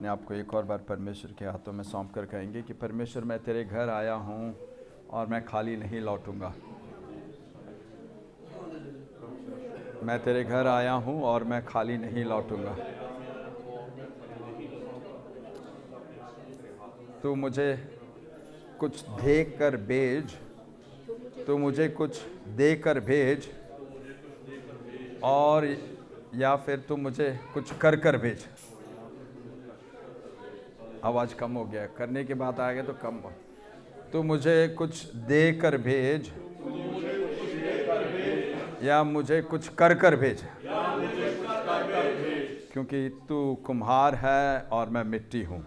अपने आप को एक और बार परमेश्वर के हाथों में सौंप कर कहेंगे कि परमेश्वर, मैं तेरे घर आया हूँ और मैं खाली नहीं लौटूंगा। मैं तेरे घर आया हूँ और मैं खाली नहीं लौटूंगा। तू मुझे कुछ दे कर भेज, तू मुझे कुछ दे कर भेज, और या फिर तू मुझे कुछ कर भेज। आवाज़ कम हो गया, करने की बात आ गया तो कम हो। तू मुझे कुछ दे कर भेज या मुझे कुछ कर भेज, क्योंकि तू कुम्हार है और मैं मिट्टी हूँ।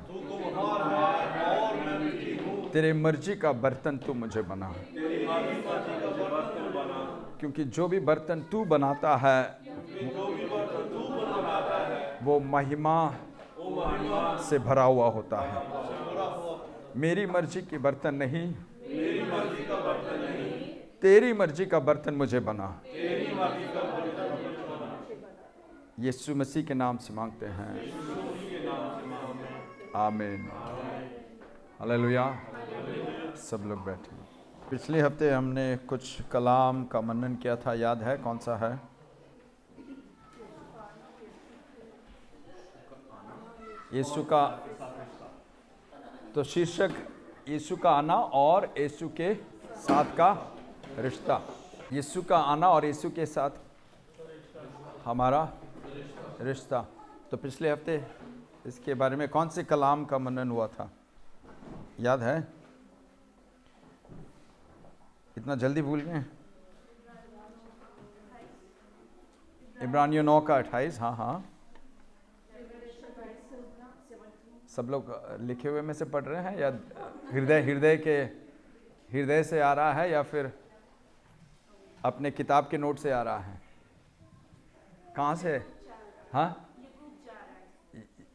तेरे मर्जी का बर्तन तू मुझे बना, क्योंकि जो भी बर्तन तू बनाता है वो महिमा से भरा हुआ होता है। मेरी मर्जी की बर्तन नहीं, तेरी मर्जी का बर्तन मुझे बना। यीशु मसीह के नाम से मांगते हैं, आमीन। हालेलुया। सब लोग बैठे। पिछले हफ्ते हमने कुछ कलाम का मनन किया था, याद है? कौन सा है? यीशु का, तो शीर्षक यीशु का आना और यीशु के साथ का रिश्ता। यीशु का आना और यीशु के साथ हमारा रिश्ता। तो पिछले हफ्ते इसके बारे में कौन से कलाम का मनन हुआ था, याद है? इतना जल्दी भूल गए? इब्रानियों 9 का 28। हाँ हाँ, सब लोग लिखे हुए में से पढ़ रहे हैं या हृदय से आ रहा है या फिर अपने किताब के नोट से आ रहा है? कहाँ से? हाँ,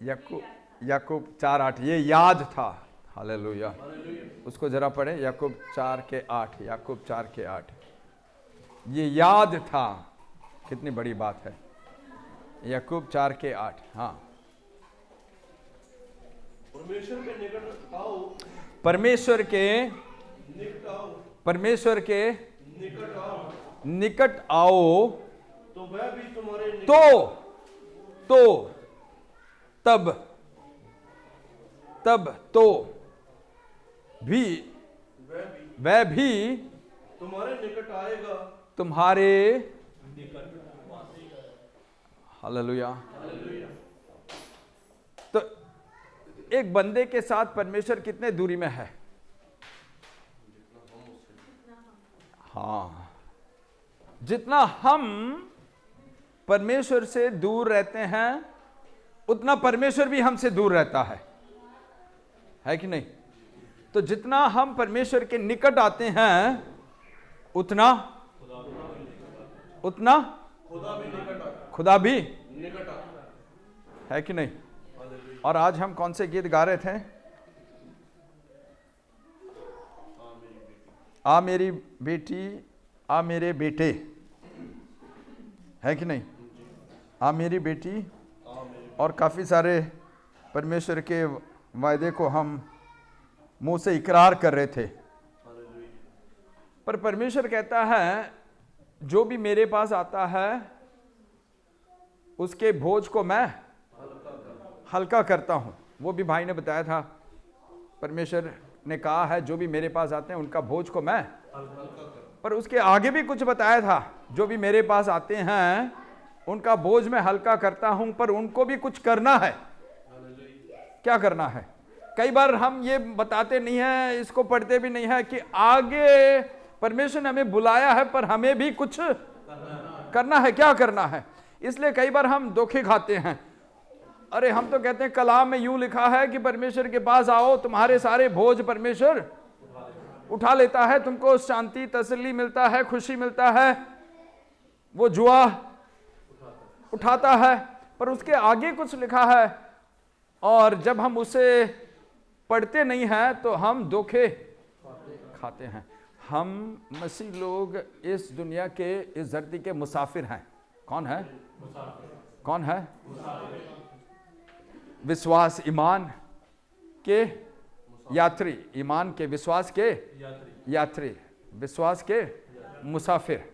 याकूब 4:8। ये याद था। हालेलुया। उसको जरा पढ़े, याकूब 4 के 8। याकूब 4 के 8, ये याद था। कितनी बड़ी बात है। याकूब 4 के 8। हाँ, परमेश्वर के निकट आओ, परमेश्वर के निकट आओ, तो वह भी तुम्हारे वह भी तुम्हारे निकट आएगा, तुम्हारे हालेलुया। तो एक बंदे के साथ परमेश्वर कितने दूरी में है? हाँ, जितना हम परमेश्वर से दूर रहते हैं उतना परमेश्वर भी हमसे दूर रहता है कि नहीं? तो जितना हम परमेश्वर के निकट आते हैं उतना खुदा भी निकट है कि नहीं? और आज हम कौन से गीत गा रहे थे? आ मेरी बेटी, आ मेरे बेटे, है कि नहीं? आ मेरी बेटी। और काफ़ी सारे परमेश्वर के वायदे को हम मुंह से इकरार कर रहे थे, पर परमेश्वर कहता है जो भी मेरे पास आता है उसके बोझ को मैं हल्का करता हूं। वो भी भाई ने बताया था, परमेश्वर ने कहा है जो भी मेरे पास आते हैं उनका बोझ को मैं, पर उसके आगे भी कुछ बताया था, जो भी मेरे पास आते हैं उनका बोझ मैं हल्का करता हूं, पर उनको भी कुछ करना है। क्या करना है? कई बार हम ये बताते नहीं है, इसको पढ़ते भी नहीं है कि आगे परमेश्वर ने हमें बुलाया है पर हमें भी कुछ करना है। क्या करना है? इसलिए कई बार हम धोखे खाते हैं। अरे हम तो कहते हैं कलाम में यूं लिखा है कि परमेश्वर के पास आओ, तुम्हारे सारे बोझ परमेश्वर उठा लेता है, तुमको शांति, तसल्ली मिलता है, खुशी मिलता है, वो जुआ उठाता है। पर उसके आगे कुछ लिखा है, और जब हम उसे पढ़ते नहीं हैं तो हम धोखे खाते हैं। हम मसीह लोग इस दुनिया के, इस धरती के मुसाफिर हैं। कौन है? कौन है? विश्वास ईमान के यात्री, ईमान के विश्वास के यात्री, विश्वास के मुसाफिर।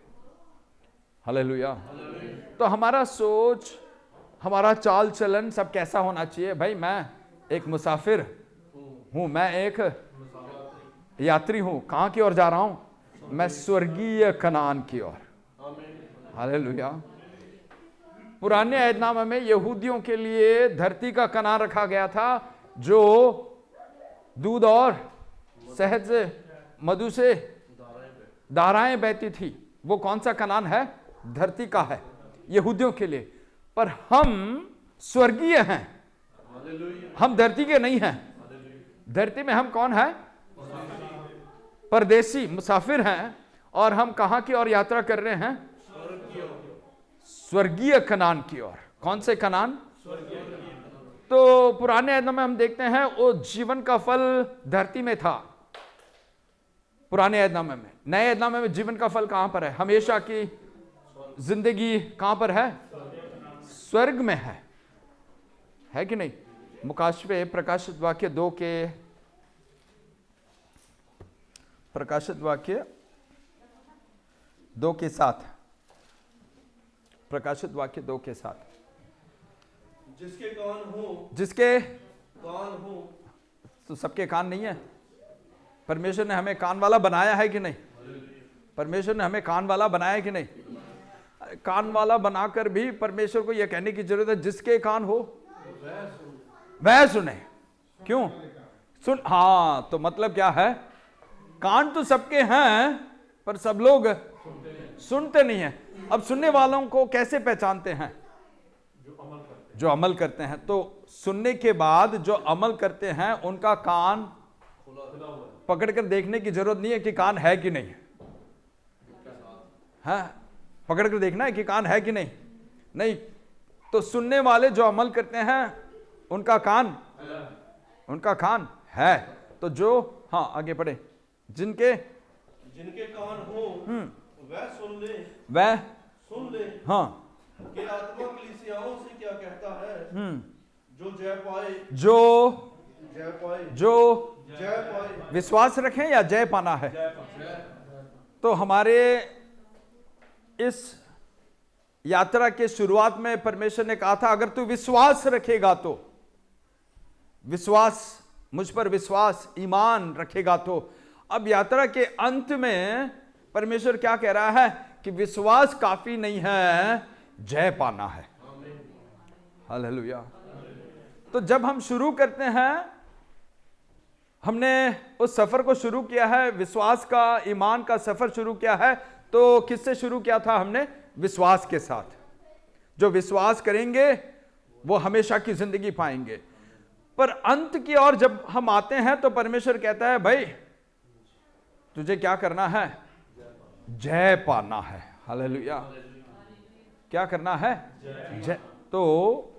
हालेलुया। तो हमारा सोच, हमारा चाल चलन सब कैसा होना चाहिए? भाई मैं एक मुसाफिर हूं, मैं एक यात्री हूं। कहां की ओर जा रहा हूं? मैं स्वर्गीय कनान की ओर। हालेलुया। पुराने अहदनामे में यहूदियों के लिए धरती का कनान रखा गया था जो दूध और शहद से, मधु से धाराएं बहती थी। वो कौन सा कनान है? धरती का है यहूदियों के लिए। पर हम स्वर्गीय हैं, हम धरती के नहीं हैं। धरती में हम कौन है? परदेसी, मुसाफिर हैं। और हम कहां की ओर यात्रा कर रहे हैं? स्वर्गीय कनान की ओर। कौन से कनान? तो पुराने अहदनामे में हम देखते हैं वो जीवन का फल धरती में था, पुराने अहदनामे में। नए अहदनामे में जीवन का फल कहां पर है? हमेशा की जिंदगी कहां पर है? स्वर्ग में है कि नहीं? मुकाशफे प्रकाशित वाक्य 2 के, प्रकाशित वाक्य 2 के 7, प्रकाशित वाक्य 2 के 7। जिसके कान हो, जिसके कान हो। तो सबके कान नहीं है। परमेश्वर ने हमें कान वाला बनाया है कि नहीं? परमेश्वर ने हमें कान वाला बनाया है कि नहीं? कान वाला बनाकर भी परमेश्वर को यह कहने की जरूरत है जिसके कान हो वह सुने। क्यों सुन? हाँ, तो मतलब क्या है? कान तो सबके हैं पर सब लोग सुनते नहीं हैं। अब सुनने वालों को कैसे पहचानते हैं? जो अमल करते हैं। तो सुनने के बाद जो अमल करते हैं उनका कान पकड़कर देखने की जरूरत नहीं है कि कान है कि नहीं है। पकड़कर देखना है कि कान है कि नहीं? नहीं। तो सुनने वाले जो अमल करते हैं उनका कान है। तो जो, हाँ आगे पढ़े, जिनके कान हो वह सुन ले। हाँ, कि आत्मा कलीसियाओं से क्या कहता है। जो जय पाए, विश्वास रखें या जय पाना है? तो हमारे इस यात्रा के शुरुआत में परमेश्वर ने कहा था अगर तू विश्वास रखेगा तो, विश्वास, मुझ पर विश्वास, ईमान रखेगा तो। अब यात्रा के अंत में परमेश्वर क्या कह रहा है कि विश्वास काफी नहीं है, जय पाना है। हालेलुया। तो जब हम शुरू करते हैं, हमने उस सफर को शुरू किया है, विश्वास का, ईमान का सफर शुरू किया है, तो किससे शुरू किया था? हमने विश्वास के साथ। जो विश्वास करेंगे वो हमेशा की जिंदगी पाएंगे। पर अंत की ओर जब हम आते हैं तो परमेश्वर कहता है भाई तुझे क्या करना है? जय पाना है। हालेलुया। क्या करना है? जय। तो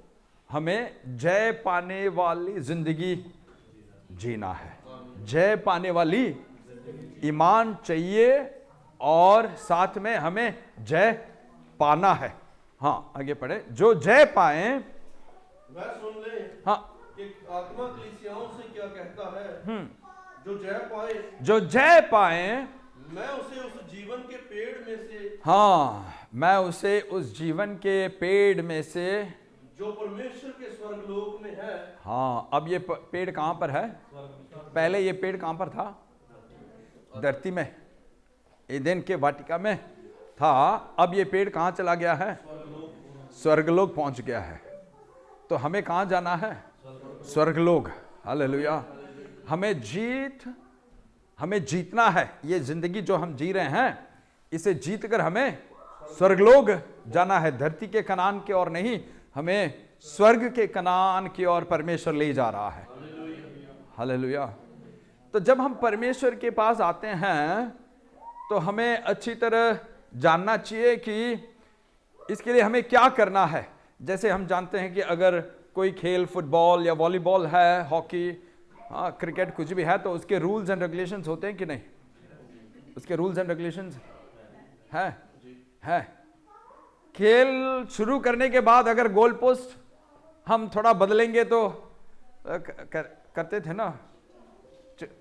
हमें जय पाने वाली जिंदगी जीना है। जय पाने वाली ईमान चाहिए और साथ में हमें जय पाना है। हाँ आगे पढ़े। जो जय पाए वह सुन ले। हाँ, कि आत्मा कलीसियाओं से क्या कहता है। जो जय पाए मैं उसे उस जीवन के पेड़ में से, हाँ, मैं उसे उस जीवन के पेड़ में से, जो परमेश्वर के स्वर्गलोक में है। हाँ, अब ये पेड़ कहां पर है? पहले ये पेड़ कहां पर था? धरती में, एदेन के वाटिका में था। अब ये पेड़ कहां चला गया है? स्वर्गलोक पहुंच गया है। तो हमें कहां जाना है? स्वर्गलोक। हालेलुया। हमें जीतना है। ये जिंदगी जो हम जी रहे हैं इसे जीत कर हमें स्वर्गलोक जाना है। धरती के कनान की ओर नहीं, हमें स्वर्ग के कनान की ओर परमेश्वर ले जा रहा है। हालेलुया। तो जब हम परमेश्वर के पास आते हैं तो हमें अच्छी तरह जानना चाहिए कि इसके लिए हमें क्या करना है। जैसे हम जानते हैं कि अगर कोई खेल, फुटबॉल या वॉलीबॉल है, हॉकी, हाँ, क्रिकेट, कुछ भी है, तो उसके रूल्स एंड रेगुलेशंस होते हैं कि नहीं? उसके रूल्स एंड रेगुलेशंस है। खेल शुरू करने के बाद अगर गोल पोस्ट हम थोड़ा बदलेंगे तो करते थे ना,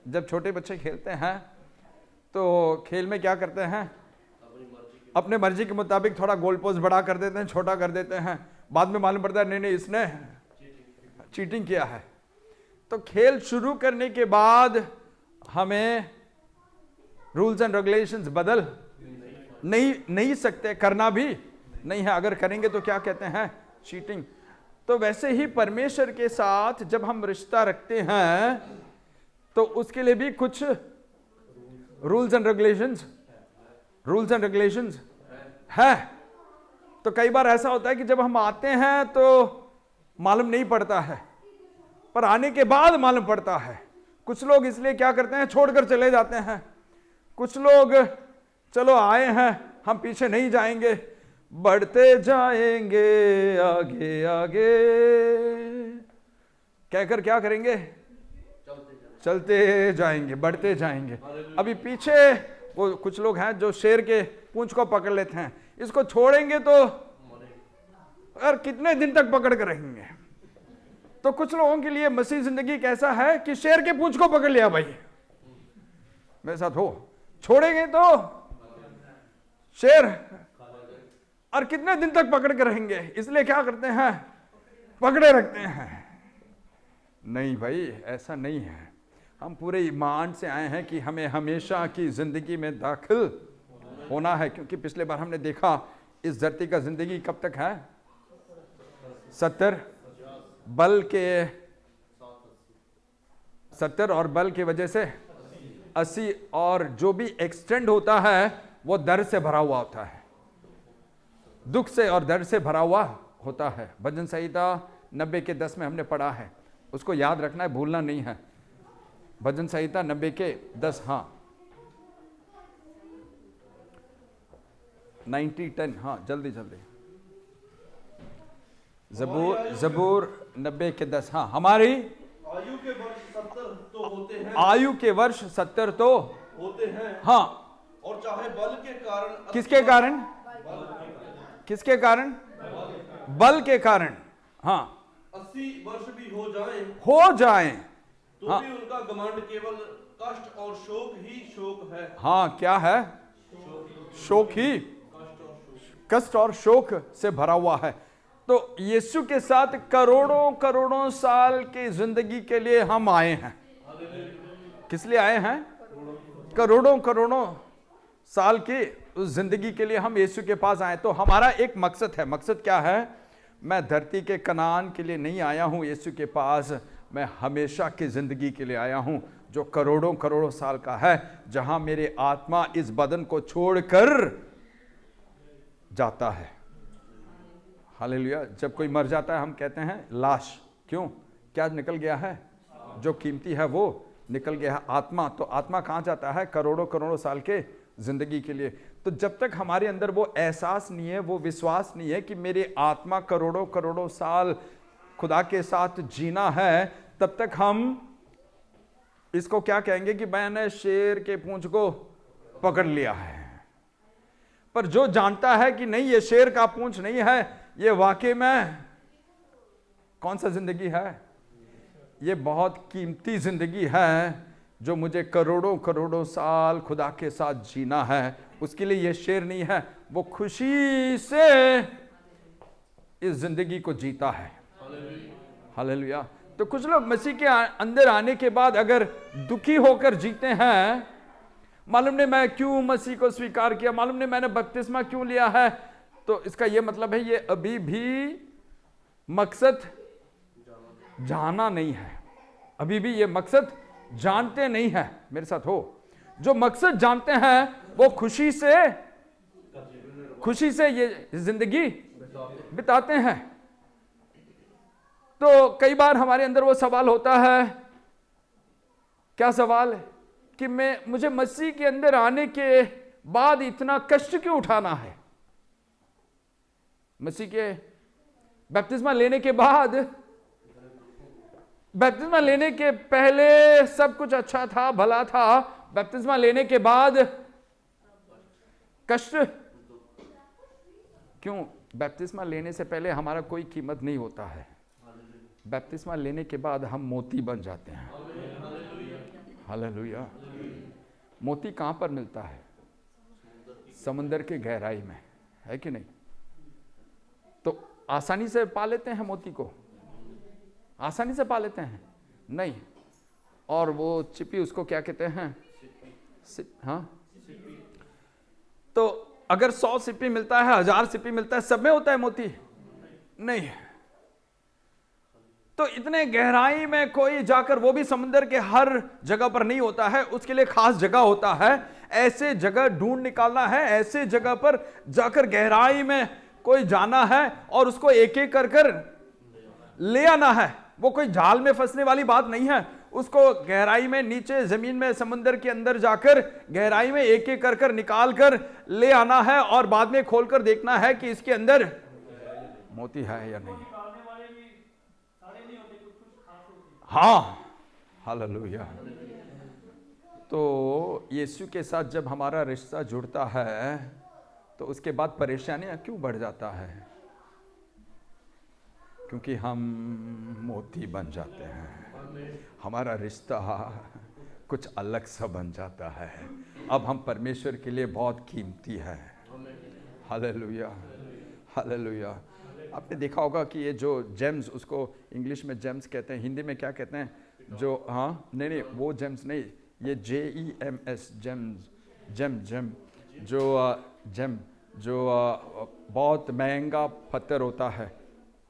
जब छोटे बच्चे खेलते हैं तो खेल में क्या करते हैं, अपने मर्जी के मुताबिक थोड़ा गोल पोस्ट बड़ा कर देते हैं, छोटा कर देते हैं, बाद में मालूम पड़ता है नहीं इसने चीटिंग किया है। तो खेल शुरू करने के बाद हमें रूल्स एंड रेगुलेशंस बदल नहीं सकते, करना भी नहीं है। अगर करेंगे तो क्या कहते हैं, चीटिंग। तो वैसे ही परमेश्वर के साथ जब हम रिश्ता रखते हैं तो उसके लिए भी कुछ रूल्स एंड रेगुलेशंस है। तो कई बार ऐसा होता है कि जब हम आते हैं तो मालूम नहीं पड़ता है, पर आने के बाद मालूम पड़ता है। कुछ लोग इसलिए क्या करते हैं, छोड़कर चले जाते हैं। कुछ लोग चलो आए हैं, हम पीछे नहीं जाएंगे, बढ़ते जाएंगे आगे आगे कहकर क्या करेंगे, चलते जाएंगे, बढ़ते जाएंगे। अभी पीछे वो कुछ लोग हैं जो शेर के पूंछ को पकड़ लेते हैं, इसको छोड़ेंगे तो और कितने दिन तक पकड़ कर रहेंगे। तो कुछ लोगों के लिए मसीह जिंदगी कैसा है कि शेर के पूंछ को पकड़ लिया, भाई मेरे साथ हो, छोड़ेंगे तो शेर और कितने दिन तक पकड़ कर रहेंगे, इसलिए क्या करते हैं, पकड़े रखते हैं। नहीं भाई, ऐसा नहीं है। हम पूरे ईमान से आए हैं कि हमें हमेशा की जिंदगी में दाखिल होना है, क्योंकि पिछले बार हमने देखा इस धरती का जिंदगी कब तक है, 70 बल के 70 और बल की वजह से 80, और जो भी एक्सटेंड होता है वो दर्द से भरा हुआ होता है, दुख से और दर्द से भरा हुआ होता है। भजन संहिता 90 के 10 में हमने पढ़ा है, उसको याद रखना है, भूलना नहीं है। भजन संहिता 90 के 10, हाँ 90-10, हाँ जल्दी जल्दी, जबूर 90 के 10, हाँ। हमारी आयु के वर्ष 70 तो होते हैं, आयु के वर्ष 70 तो होते हैं, हाँ। और चाहे बल के कारण, किसके कारण, किसके कारण, बल के कारण, हाँ 80 वर्ष भी हो जाएं तो हाँ। भी उनका घमंड केवल कष्ट और शोक ही शोक है। हाँ, क्या है, शोक ही, कष्ट और शोक से भरा हुआ है। तो यीशु के साथ करोड़ों करोड़ों साल की जिंदगी के लिए हम आए हैं। किस लिए आए हैं, करोड़ों करोड़ों साल की उस जिंदगी के लिए हम यीशु के पास आए। तो हमारा एक मकसद है। मकसद क्या है, मैं धरती के कनान के लिए नहीं आया हूं यीशु के पास, मैं हमेशा की जिंदगी के लिए आया हूं जो करोड़ों करोड़ों साल का है, जहां मेरी आत्मा इस बदन को छोड़कर जाता है। हालेलुया। जब कोई मर जाता है हम कहते हैं लाश, क्यों, क्या निकल गया है, जो कीमती है वो निकल गया है। आत्मा, तो आत्मा कहाँ जाता है, करोड़ों करोड़ों साल के जिंदगी के लिए। तो जब तक हमारे अंदर वो एहसास नहीं है, वो विश्वास नहीं है कि मेरी आत्मा करोड़ों करोड़ों साल खुदा के साथ जीना है, तब तक हम इसको क्या कहेंगे कि मैंने शेर के पूंछ को पकड़ लिया है। पर जो जानता है कि नहीं, ये शेर का पूंछ नहीं है, ये वाकई में कौन सा जिंदगी है, ये बहुत कीमती जिंदगी है जो मुझे करोड़ों करोड़ों साल खुदा के साथ जीना है, उसके लिए ये शेर नहीं है, वो खुशी से इस जिंदगी को जीता है। हालेलुया। तो कुछ लोग मसीह के अंदर आने के बाद अगर दुखी होकर जीते हैं, मालूम नहीं मैं क्यों मसीह को स्वीकार किया, मालूम नहीं मैंने बपतिस्मा क्यों लिया है, तो इसका यह मतलब है ये अभी भी मकसद जाना नहीं है, अभी भी ये मकसद जानते नहीं है। मेरे साथ हो, जो मकसद जानते हैं वो खुशी से ये जिंदगी बिताते हैं। तो कई बार हमारे अंदर वो सवाल होता है, क्या सवाल है कि मुझे मसीह के अंदर आने के बाद इतना कष्ट क्यों उठाना है। मसीह के बपतिस्मा लेने के बाद, बपतिस्मा लेने के पहले सब कुछ अच्छा था, भला था, बपतिस्मा लेने के बाद कष्ट क्यों। बपतिस्मा लेने से पहले हमारा कोई कीमत नहीं होता है, बपतिस्मा लेने के बाद हम मोती बन जाते हैं। हालेलुया। मोती कहाँ पर मिलता है? समुद्र के गहराई में, है कि नहीं? तो आसानी से पा लेते हैं मोती को? आसानी से पा लेते हैं? नहीं। और वो चिपी, उसको क्या कहते हैं? हाँ। तो अगर 100 सिप्पी मिलता है, 1000 सिप्पी मिलता है, सब में होता है मोती? नहीं। तो इतने गहराई में कोई जाकर, वो भी समुद्र के हर जगह पर नहीं होता है, उसके लिए खास जगह होता है। ऐसे जगह ढूंढ निकालना है, ऐसे जगह पर जाकर गहराई में कोई जाना है और उसको एक एक कर ले आना है। वो कोई जाल में फंसने वाली बात नहीं है। उसको गहराई में, नीचे जमीन में, समुद्र के अंदर जाकर गहराई में एक एक कर निकाल कर ले आना है और बाद में खोलकर देखना है कि इसके अंदर मोती है या नहीं। हाँ, हालेलुया। तो यीशु के साथ जब हमारा रिश्ता जुड़ता है तो उसके बाद परेशानियां क्यों बढ़ जाता है? क्योंकि हम मोती बन जाते हैं। हमारा रिश्ता कुछ अलग सा बन जाता है। अब हम परमेश्वर के लिए बहुत कीमती है। Hallelujah, hallelujah. आपने देखा होगा कि ये जो जेम्स, उसको इंग्लिश में जेम्स कहते हैं, हिंदी में क्या कहते हैं? जो, हाँ, नहीं, वो जेम्स नहीं, ये JEMS, जेम्स, जेम, जो बहुत महंगा पत्थर होता है।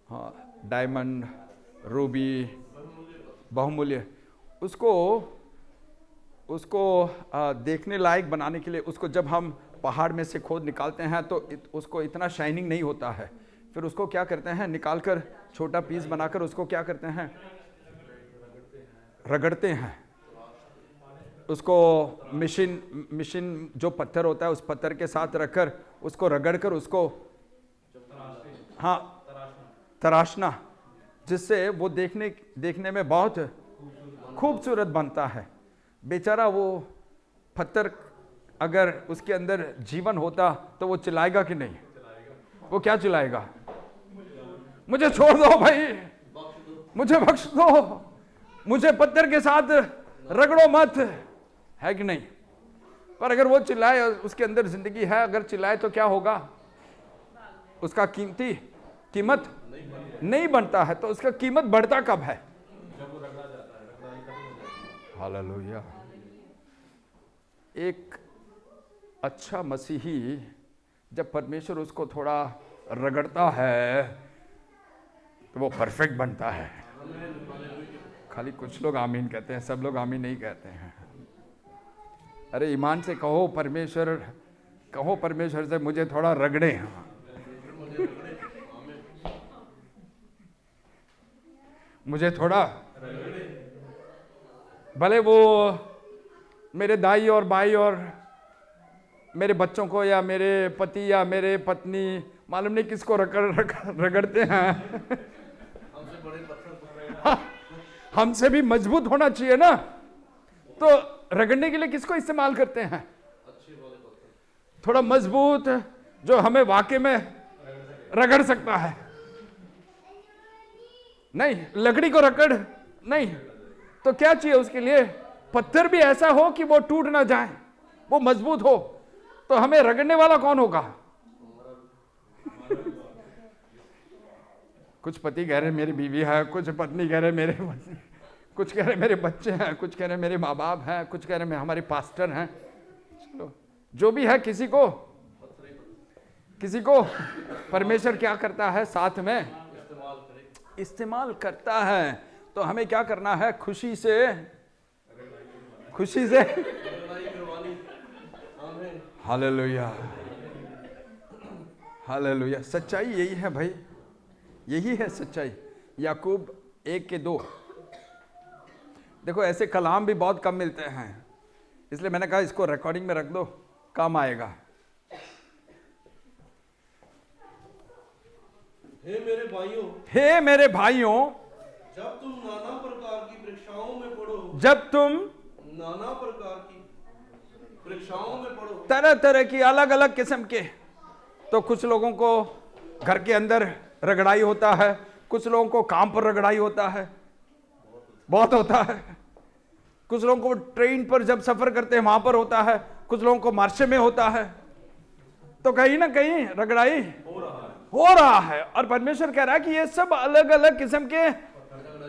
हाँ, डायमंड, रूबी, बहुमूल्य। उसको देखने लायक बनाने के लिए, उसको जब हम पहाड़ में से खोद निकालते हैं तो उसको इतना शाइनिंग नहीं होता है। फिर उसको क्या करते हैं? निकालकर छोटा पीस बनाकर उसको क्या करते हैं? रगड़ते हैं। उसको मशीन जो पत्थर होता है उस पत्थर के साथ रखकर उसको रगड़कर उसको, हाँ, तराशना, जिससे वो देखने में बहुत खूबसूरत बनता है। बेचारा वो पत्थर, अगर उसके अंदर जीवन होता तो वो चिल्लाएगा कि नहीं? वो क्या चिल्लाएगा? मुझे छोड़ दो भाई, मुझे बख्श दो, मुझे पत्थर के साथ रगड़ो मत, है कि नहीं? पर अगर वो चिल्लाए, उसके अंदर जिंदगी है, अगर चिल्लाए तो क्या होगा? उसका कीमत नहीं बनता है। तो उसका कीमत बढ़ता कब है? हालेलुया। एक अच्छा मसीही जब परमेश्वर उसको थोड़ा रगड़ता है तो वो परफेक्ट बनता है। खाली कुछ लोग आमीन कहते हैं, सब लोग आमीन नहीं कहते हैं। अरे ईमान से कहो परमेश्वर से मुझे थोड़ा रगड़े, मुझे थोड़ा, भले वो मेरे दाई और बाई और मेरे बच्चों को या मेरे पति या मेरे पत्नी, मालूम नहीं किसको रगड़ते हैं। हमसे भी मजबूत होना चाहिए ना। तो रगड़ने के लिए किसको इस्तेमाल करते हैं? थोड़ा मजबूत, जो हमें वाकई में रगड़ सकता है। नहीं, लकड़ी को रगड़ नहीं, तो क्या चाहिए उसके लिए? पत्थर भी ऐसा हो कि वो टूट ना जाए, वो मजबूत हो। तो हमें रगड़ने वाला कौन होगा? कुछ पति कह रहे मेरी बीवी है, कुछ पत्नी कह रहे कुछ कह रहे मेरे बच्चे हैं, कुछ कह रहे मेरे माँ बाप हैं, कुछ कह रहे हमारे पास्टर हैं। चलो, जो भी है, किसी को परमेश्वर क्या करता है? साथ में इस्तेमाल करता है। तो हमें क्या करना है? खुशी से हालेलुया, हालेलुया। सच्चाई यही है भाई, यही है सच्चाई। याकूब 1:2। देखो, ऐसे कलाम भी बहुत कम मिलते हैं, इसलिए मैंने कहा इसको रिकॉर्डिंग में रख दो, काम आएगा। हे मेरे भाइयों, जब तुम नाना प्रकार की परीक्षाओं में पड़ो, तरह तरह की अलग अलग किस्म के, तो कुछ लोगों को घर के अंदर रगड़ाई होता है, कुछ लोगों को काम पर रगड़ाई होता है, बहुत होता है। कुछ लोगों को ट्रेन पर जब सफर करते हैं वहां पर होता है, कुछ लोगों को मार्चे में होता है। तो कहीं ना कहीं रगड़ाई हो रहा है। और परमेश्वर कह रहा है कि ये सब अलग अलग किस्म के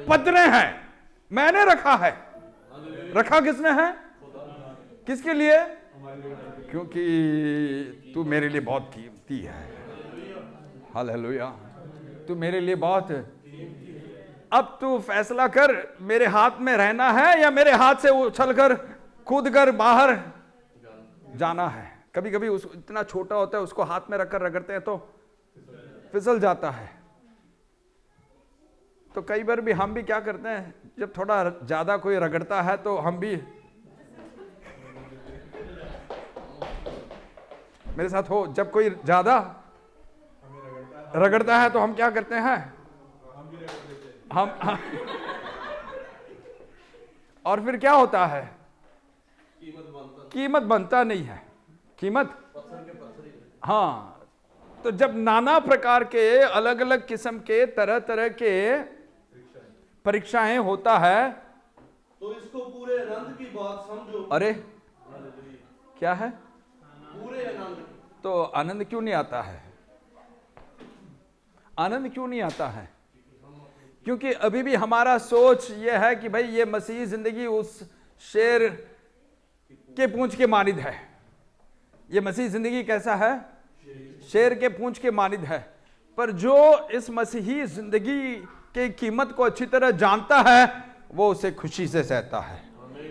पतरे हैं, मैंने रखा है। रखा किसने है? किसके लिए? क्योंकि तू मेरे लिए बहुत कीमती है। हालेलुया, तू मेरे लिए बहुत। अब तू फैसला कर, मेरे हाथ में रहना है या मेरे हाथ से उछलकर कूदकर बाहर जाना है। कभी कभी उस इतना छोटा होता है, उसको हाथ में रखकर रगड़ते हैं तो फिसल जाता है। तो कई बार भी हम भी क्या करते हैं, जब थोड़ा ज्यादा कोई रगड़ता है तो हम भी, मेरे साथ हो, जब कोई ज्यादा रगड़ता है तो हम क्या करते हैं, हम और फिर क्या होता है, कीमत बनता नहीं है, कीमत। हाँ, तो जब नाना प्रकार के अलग अलग किस्म के तरह तरह के परीक्षाएं होता है, तो इसको पूरे आनंद की बात समझो। अरे क्या है, पूरे आनंद। तो आनंद क्यों नहीं आता है? आनंद क्यों नहीं आता है? क्योंकि अभी भी हमारा सोच यह है कि भाई ये मसीही जिंदगी उस शेर के पूंछ के मानिद है। ये मसीही जिंदगी कैसा है? शेर के पूंछ के मानिद है। पर जो इस मसीही जिंदगी की कीमत को अच्छी तरह जानता है, वो उसे खुशी से सहता है,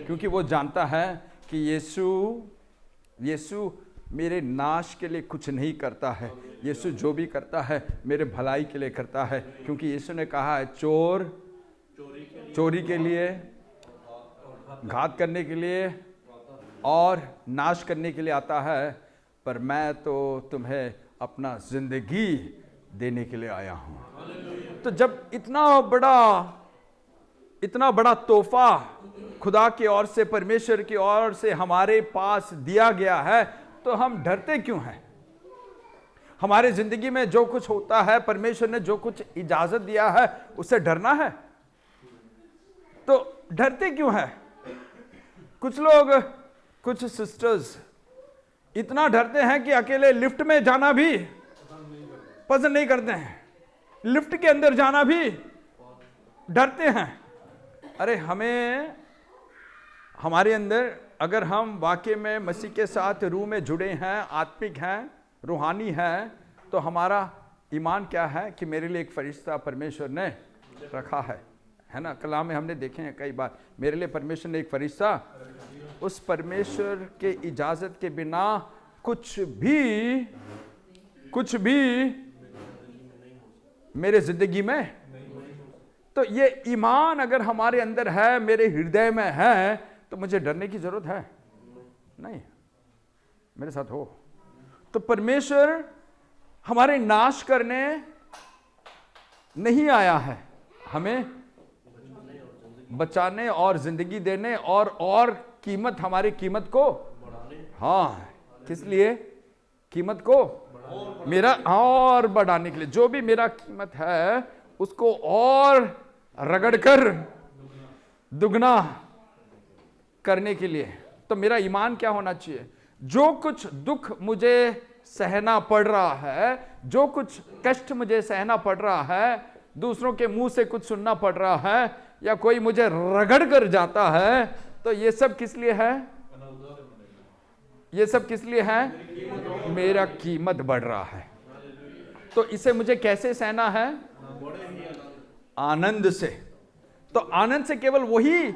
क्योंकि वो जानता है कि यीशु मेरे नाश के लिए कुछ नहीं करता है। यीशु जो भी करता है मेरे भलाई के लिए करता है, क्योंकि यीशु ने कहा है चोर चोरी के लिए, घात करने के लिए और नाश करने के लिए आता है, पर मैं तो तुम्हें अपना जिंदगी देने के लिए आया हूं। तो जब इतना बड़ा तोहफा खुदा की ओर से, परमेश्वर की ओर से हमारे पास दिया गया है, तो हम डरते क्यों हैं? हमारे जिंदगी में जो कुछ होता है, परमेश्वर ने जो कुछ इजाजत दिया है, उससे डरना है। तो डरते क्यों हैं? कुछ लोग, कुछ सिस्टर्स इतना डरते हैं कि अकेले लिफ्ट में जाना भी पसंद नहीं करते हैं, लिफ्ट के अंदर जाना भी डरते हैं। अरे हमारे अंदर, अगर हम वाकई में मसीह के साथ रूह में जुड़े हैं, आत्मिक हैं, रूहानी हैं, तो हमारा ईमान क्या है कि मेरे लिए एक फरिश्ता परमेश्वर ने रखा है ना। कलाम में हमने देखे हैं कई बार, मेरे लिए परमेश्वर ने एक फरिश्ता, उस परमेश्वर के इजाजत के बिना कुछ भी मेरे जिंदगी में। तो ये ईमान अगर हमारे अंदर है, मेरे हृदय में है, तो मुझे डरने की जरूरत है नहीं। मेरे साथ हो। तो परमेश्वर हमारे नाश करने नहीं आया है, हमें बचाने और जिंदगी देने और कीमत, हमारी कीमत को, हाँ, किस लिए? कीमत को मेरा और बढ़ाने के लिए। जो भी मेरा कीमत है उसको और रगड़कर दुगना करने के लिए। तो मेरा ईमान क्या होना चाहिए? जो कुछ दुख मुझे सहना पड़ रहा है, जो कुछ कष्ट मुझे सहना पड़ रहा है, दूसरों के मुंह से कुछ सुनना पड़ रहा है, या कोई मुझे रगड़ कर जाता है, तो ये सब किस लिए है? ये सब किस लिए है? मेरा कीमत बढ़ रहा है। तो इसे मुझे कैसे सहना है? आनंद से। तो आनंद से केवल वही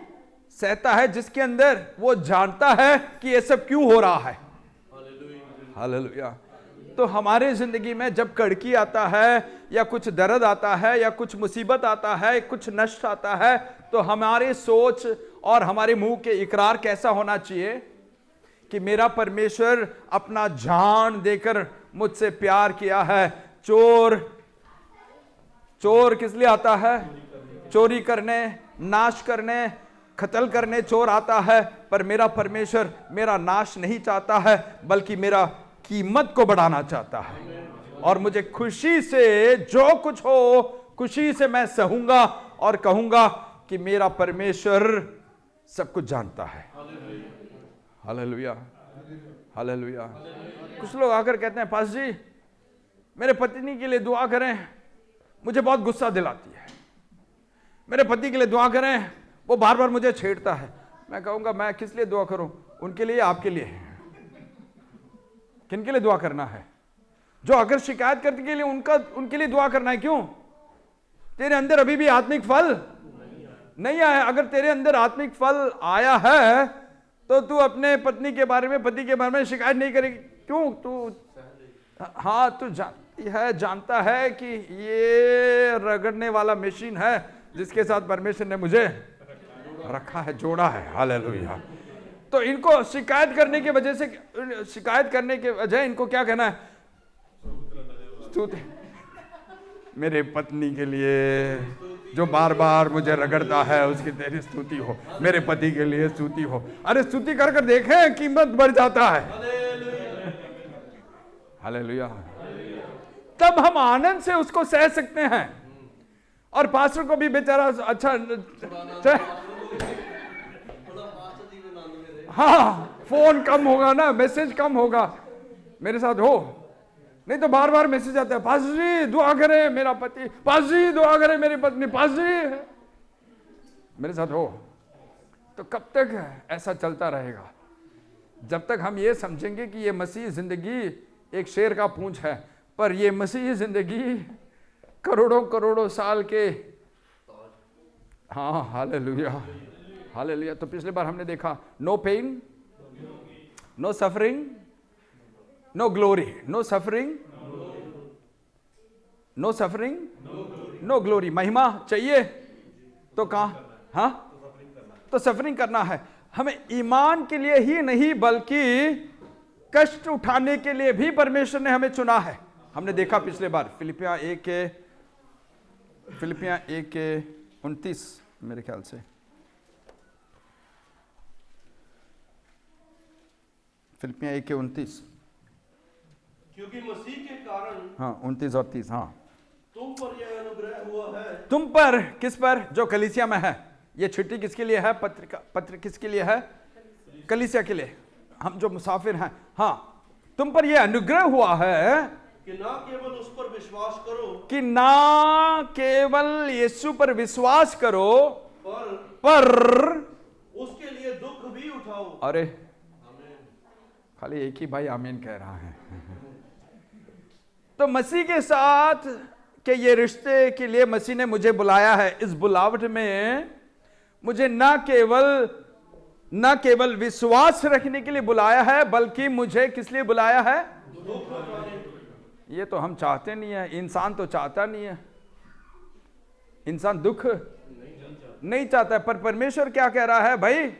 सहता है जिसके अंदर वो जानता है कि ये सब क्यों हो रहा है। हालेलुया। तो हमारे जिंदगी में जब कड़की आता है, या कुछ दर्द आता है, या कुछ मुसीबत आता है, कुछ नष्ट आता है, तो हमारे सोच और हमारे मुंह के इकरार कैसा होना चाहिए कि मेरा परमेश्वर अपना जान देकर मुझसे प्यार किया है। चोर किस लिए आता है? चोरी करने, नाश करने, कत्ल करने चोर आता है, पर मेरा परमेश्वर मेरा नाश नहीं चाहता है, बल्कि मेरा कीमत को बढ़ाना चाहता है। और मुझे खुशी से जो कुछ हो खुशी से मैं सहूंगा और कहूंगा कि मेरा परमेश्वर सब कुछ जानता है। Hallelujah, hallelujah. कुछ लोग आकर कहते हैं, पास जी मेरे पत्नी के लिए दुआ करें, मुझे बहुत गुस्सा दिलाती है। मेरे पति के लिए दुआ करें, वो बार बार मुझे छेड़ता है। मैं कहूंगा, मैं किस लिए दुआ करूं? उनके लिए, आपके लिए? किन के लिए दुआ करना है? जो अगर शिकायत करने के लिए उनके लिए दुआ करना है। क्यों? तेरे अंदर अभी भी आत्मिक फल नहीं आया। अगर तेरे अंदर आत्मिक फल आया है तो तू अपने पत्नी के बारे में, पति के बारे में शिकायत नहीं करेगी। क्यों? तू तू जानता है कि ये रगड़ने वाला मशीन है जिसके साथ परमेश्वर ने मुझे रखा है, जोड़ा है। हालेलुया। तो इनको शिकायत करने की वजह से, शिकायत करने के वजह इनको क्या कहना है? स्तुति। मेरे पत्नी के लिए जो बार बार मुझे रगड़ता है, उसकी तेरी स्तुति हो। मेरे पति के लिए स्तुति हो। अरे स्तुति कर कर देखें, कीमत बढ़ जाता है। हालेलुया। तब हम आनंद से उसको सह सकते हैं। और पास्टर को भी बेचारा अच्छा, हाँ, फोन कम होगा ना, मैसेज कम होगा, मेरे साथ हो। नहीं तो बार बार मैसेज आता है, पास्टर जी दुआ करें मेरा पति, पास्टर जी दुआ करें मेरी पत्नी, पास्टर जी मेरे साथ हो। तो कब तक ऐसा चलता रहेगा? जब तक हम ये समझेंगे कि ये मसीह जिंदगी एक शेर का पूंछ है, पर ये मसीह जिंदगी करोड़ों करोड़ों साल के। हाँ, हालेलुया, हालेलुया। तो पिछले बार हमने देखा, no pain, no suffering, no glory. No suffering, no suffering, no glory. महिमा चाहिए तो कहाँ? हाँ, तो सफरिंग करना है हमें। ईमान के लिए ही नहीं बल्कि कष्ट उठाने के लिए भी परमेश्वर ने हमें चुना है। हमने देखा पिछले बार फिलिपियां 1:29 मेरे ख्याल से, फिलिपियां 1:29, क्योंकि मसीह के कारण, हाँ 29 और 30, हाँ, तुम पर यह अनुग्रह हुआ है। तुम पर, किस पर? जो कलीसिया में है। ये चिट्ठी किसके लिए है? पत्र किसके लिए है? कलीसिया के लिए, हम जो मुसाफिर हैं। हाँ, तुम पर यह अनुग्रह हुआ है कि ना केवल उस पर विश्वास करो, कि ना केवल यीशु पर विश्वास करो, पर उसके लिए दुख भी उठाओ। अरे खाली एक ही भाई आमीन कह रहा है। तो मसीह के साथ के ये रिश्ते के लिए मसीह ने मुझे बुलाया है। इस बुलावट में मुझे ना केवल विश्वास रखने के लिए बुलाया है, बल्कि मुझे किस लिए बुलाया है? ये तो हम चाहते नहीं है, इंसान तो चाहता नहीं है, इंसान दुख नहीं चाहता है। पर परमेश्वर क्या कह रहा है? भाई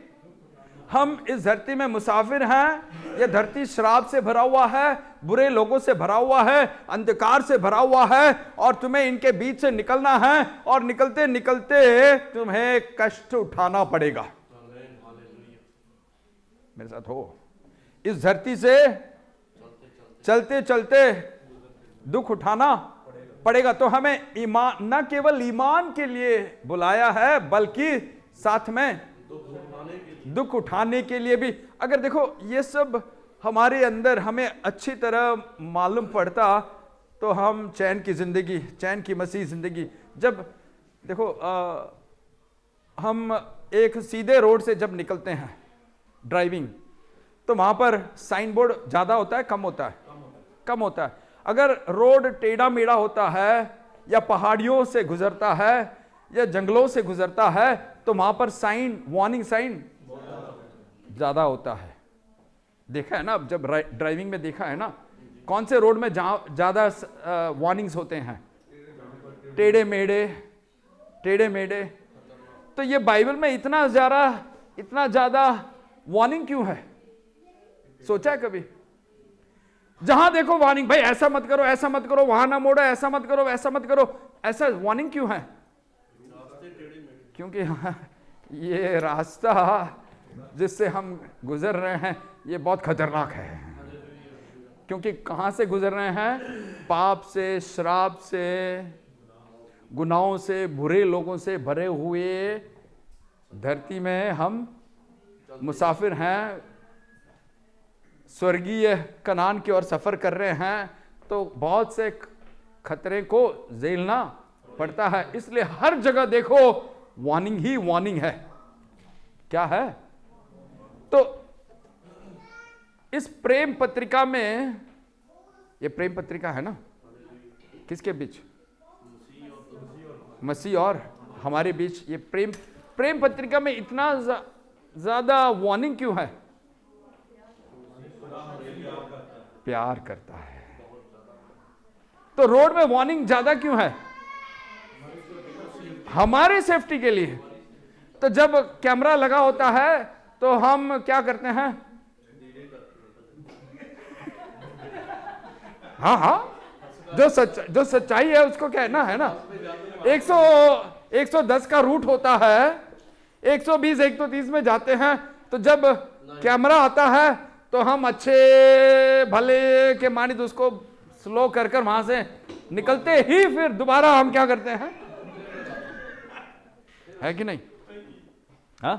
हम इस धरती में मुसाफिर हैं। यह धरती शराब से भरा हुआ है, बुरे लोगों से भरा हुआ है, अंधकार से भरा हुआ है, और तुम्हें इनके बीच से निकलना है, और निकलते निकलते तुम्हें कष्ट उठाना पड़ेगा। मेरे साथ हो। इस धरती से चलते चलते दुख उठाना पड़ेगा। तो हमें ईमान, न केवल ईमान के लिए बुलाया है, बल्कि साथ में दुख उठाने के लिए भी। अगर देखो ये सब हमारे अंदर हमें अच्छी तरह मालूम पड़ता तो हम चैन की मसीह जिंदगी, जब देखो हम एक सीधे रोड से जब निकलते हैं ड्राइविंग, तो वहां पर साइन बोर्ड ज्यादा होता है, कम होता है? कम होता है। अगर रोड टेढ़ा मेढ़ा होता है, या पहाड़ियों से गुजरता है, या जंगलों से गुजरता है, तो वहां पर साइन, वार्निंग साइन ज्यादा होता है। देखा है ना, अब जब ड्राइविंग में देखा है ना, कौन से रोड में ज्यादा वार्निंग्स होते हैं? टेढ़े मेढ़े। तो ये बाइबल में इतना ज्यादा वार्निंग क्यों है? सोचा है कभी? जहां देखो वार्निंग, भाई ऐसा मत करो, ऐसा मत करो, वहां ना मोड़ो, ऐसा मत करो, ऐसा मत करो, ऐसा वार्निंग क्यों है? क्योंकि ये रास्ता जिससे हम गुजर रहे हैं ये बहुत खतरनाक है। क्योंकि कहां से गुजर रहे हैं? पाप से, श्राप से, गुनाहों से, बुरे लोगों से भरे हुए धरती में हम मुसाफिर हैं, स्वर्गीय कनान की ओर सफर कर रहे हैं, तो बहुत से खतरे को झेलना पड़ता है। इसलिए हर जगह देखो वार्निंग ही वार्निंग है। क्या है? तो इस प्रेम पत्रिका में, ये प्रेम पत्रिका है ना, किसके बीच? मसीह और हमारे बीच। ये प्रेम पत्रिका में इतना ज्यादा वार्निंग क्यों है? प्यार करता है। तो रोड में वार्निंग ज्यादा क्यों है? हमारे सेफ्टी के लिए। तो जब कैमरा लगा होता है तो हम क्या करते हैं? हाँ हाँ, जो सच्चाई है उसको कहना है ना। 110 का रूट होता है, 120 130 में जाते हैं, तो जब कैमरा आता है तो हम अच्छे भले के मानित उसको स्लो कर वहां से निकलते ही फिर दोबारा हम क्या करते हैं? है कि नहीं? हाँ,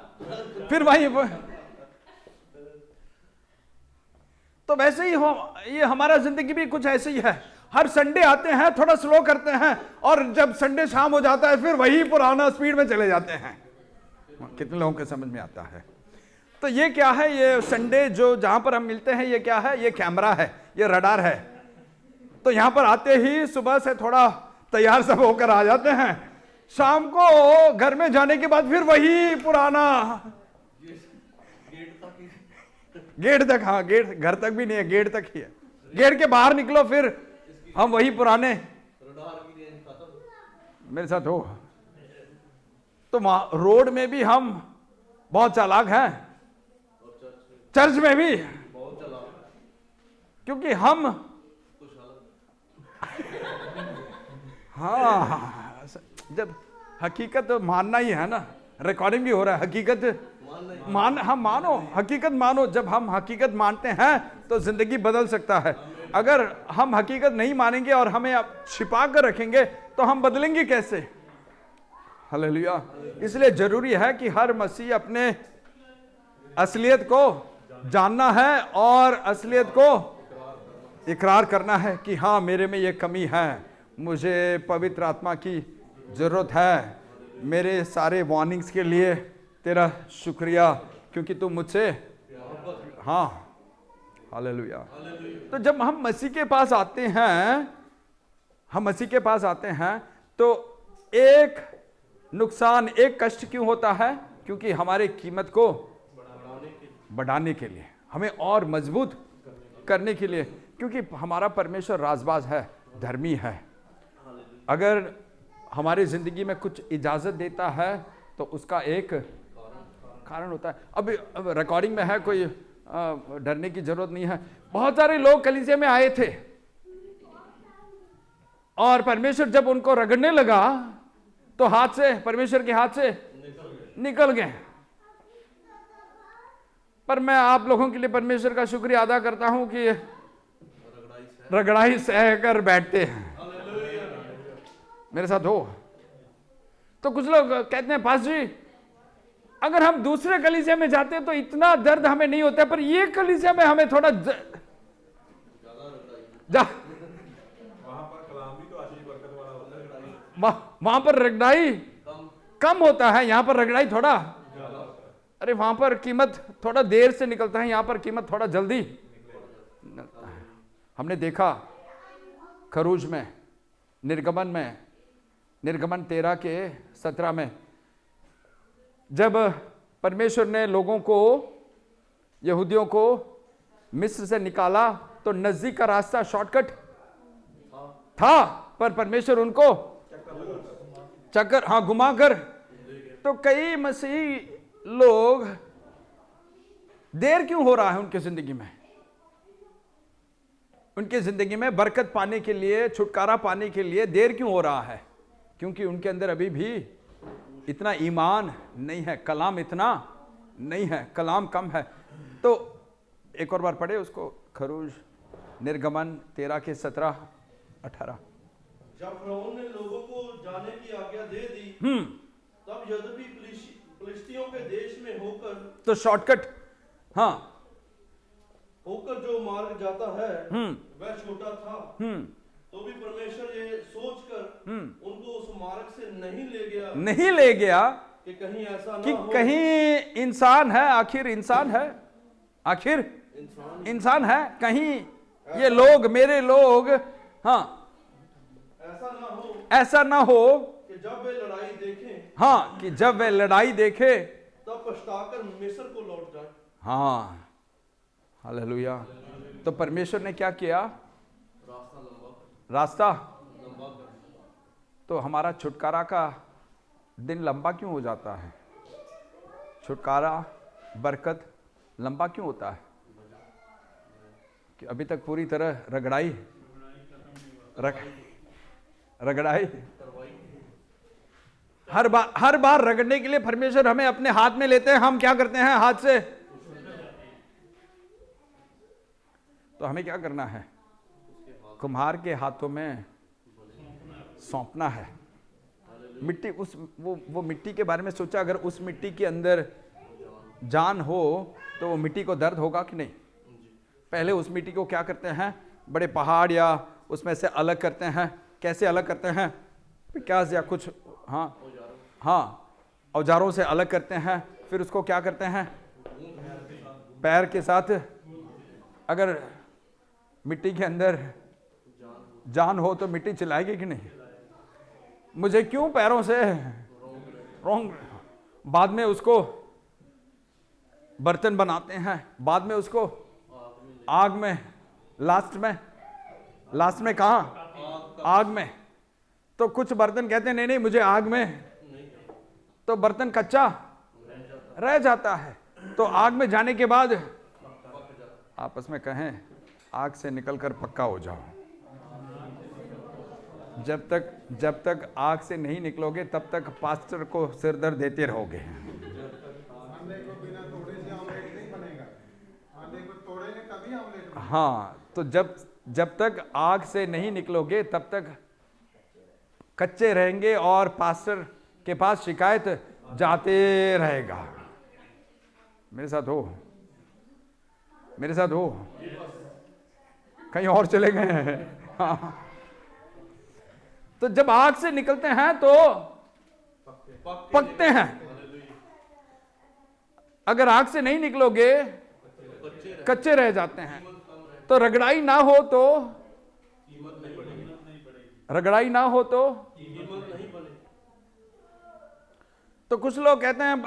फिर वही। तो वैसे ही हो, ये हमारा जिंदगी भी कुछ ऐसे ही है। हर संडे आते हैं, थोड़ा स्लो करते हैं, और जब संडे शाम हो जाता है फिर वही पुराना स्पीड में चले जाते हैं। कितने लोगों के समझ में आता है? तो ये क्या है? ये संडे जो जहां पर हम मिलते हैं, ये क्या है? ये कैमरा है, ये रडार है। तो यहां पर आते ही सुबह से थोड़ा तैयार सब होकर आ जाते हैं, शाम को घर में जाने के बाद फिर वही पुराना गेट तक। हाँ, गेट, घर तक भी नहीं है, गेट तक ही है। गेट के बाहर निकलो फिर हम वही पुराने। मेरे साथ हो तो रोड में भी हम बहुत चालाक हैं, चर्च में भी, क्योंकि हम हाँ, जब हकीकत मानना ही है ना, रिकॉर्डिंग भी हो रहा है, हकीकत हम मानो, हकीकत मानो। जब हम हकीकत मानते हैं तो जिंदगी बदल सकता है। अगर हम हकीकत नहीं मानेंगे और हमें छिपा कर रखेंगे तो हम बदलेंगे कैसे? हालेलुया। इसलिए जरूरी है कि हर मसीह अपने असलियत को जानना है और असलियत को इकरार करना है कि हाँ, मेरे में ये कमी है, मुझे पवित्र आत्मा की जरूरत है। मेरे सारे वार्निंग्स के लिए तेरा शुक्रिया, क्योंकि तू मुझसे, हाँ, हालेलुया। तो जब हम मसीह के पास आते हैं, हम मसीह के पास आते हैं, तो एक नुकसान, एक कष्ट क्यों होता है? क्योंकि हमारे कीमत को बढ़ाने के लिए, हमें और मजबूत करने के लिए, क्योंकि हमारा परमेश्वर राजबाज है, धर्मी है। अगर हमारी जिंदगी में कुछ इजाजत देता है तो उसका एक कारण होता है। अब रिकॉर्डिंग में है, कोई डरने की जरूरत नहीं है। बहुत सारे लोग कलीसिया में आए थे और परमेश्वर जब उनको रगड़ने लगा तो हाथ से, परमेश्वर के हाथ से निकल गए। पर मैं आप लोगों के लिए परमेश्वर का शुक्रिया अदा करता हूं कि रगड़ाई सह कर बैठते हैं। मेरे साथ हो। तो कुछ लोग कहते हैं, पास जी, अगर हम दूसरे कलीसिया में जाते तो इतना दर्द हमें नहीं होता, पर ये कलीसिया में हमें थोड़ा वहां पर रगड़ाई कम होता है, यहां पर रगड़ाई थोड़ा, अरे वहां पर कीमत थोड़ा देर से निकलता है, यहां पर कीमत थोड़ा जल्दी निकलता है। हमने देखा खरूज में, निर्गमन 13 के 17 में, जब परमेश्वर ने लोगों को, यहूदियों को मिस्र से निकाला तो नजदीक का रास्ता शॉर्टकट था, पर परमेश्वर उनको चक्कर, हाँ, घुमाकर। तो कई मसीही लोग, देर क्यों हो रहा है उनकी जिंदगी में? उनकी जिंदगी में बरकत पाने के लिए, छुटकारा पाने के लिए देर क्यों हो रहा है? क्योंकि उनके अंदर अभी भी इतना ईमान नहीं है, कलाम इतना नहीं है, कलाम कम है। तो एक और बार पढ़े उसको, खरूज निर्गमन 13 के 17-18। जब फरौन ने लोगों को जाने की आज्ञा दे दी, तब यद्यपि फिलिस्तियों के देश में होकर, तो शॉर्टकट, हाँ, होकर जो मार्ग जाता है वह छोटा था, तो भी परमेश्वर ये सोचकर उनको उस मार्ग से नहीं ले गया कि कहीं ऐसा ना हो, कहीं इंसान है, आखिर इंसान है, आखिर इंसान है, कहीं ये लोग, मेरे लोग, हाँ, ऐसा ना हो कि जब वे लड़ाई देखें, हाँ, कि जब वे लड़ाई देखे तब पछताकर मिस्र को लौट जाए। हाँ, हालेलुया। तो परमेश्वर ने क्या किया? रास्ता तो हमारा छुटकारा का दिन लंबा क्यों हो जाता है? छुटकारा, बरकत लंबा क्यों होता है? कि अभी तक पूरी तरह रगड़ाई हर बार रगड़ने के लिए परमेश्वर हमें अपने हाथ में लेते हैं, हम क्या करते हैं? हाथ से। तो हमें क्या करना है? कुम्हार के हाथों में सौंपना है। मिट्टी, उस वो मिट्टी के बारे में सोचा, अगर उस मिट्टी के अंदर जान हो तो वो मिट्टी को दर्द होगा कि नहीं? पहले उस मिट्टी को क्या करते हैं? बड़े पहाड़ या उसमें से अलग करते हैं। कैसे अलग करते हैं? पिकास या कुछ, हाँ, औजारों से अलग करते हैं। फिर उसको क्या करते हैं? पैर के साथ। अगर मिट्टी के अंदर जान हो तो मिट्टी चिल्लाएगी कि नहीं? मुझे क्यों पैरों से रोंग। बाद में उसको बर्तन बनाते हैं, बाद में उसको आग में, लास्ट में कहाँ? आग में। तो कुछ बर्तन कहते हैं नहीं नहीं मुझे आग में, तो बर्तन कच्चा रह जाता है। तो आग में जाने के बाद आपस में कहें, आग से निकलकर पक्का हो जाओ। जब तक आग से नहीं निकलोगे तब तक पास्टर को सिर दर्द देते रहोगे। हाँ, तो जब तक आग से नहीं निकलोगे तब तक कच्चे रहेंगे और पास्टर के पास शिकायत जाते रहेगा। मेरे साथ हो, कहीं और चले गए हैं। हाँ। तो जब आग से निकलते हैं तो पकते हैं। अगर आग से नहीं निकलोगे कच्चे रह जाते हैं। तो रगड़ाई ना हो तो तो कुछ लोग कहते हैं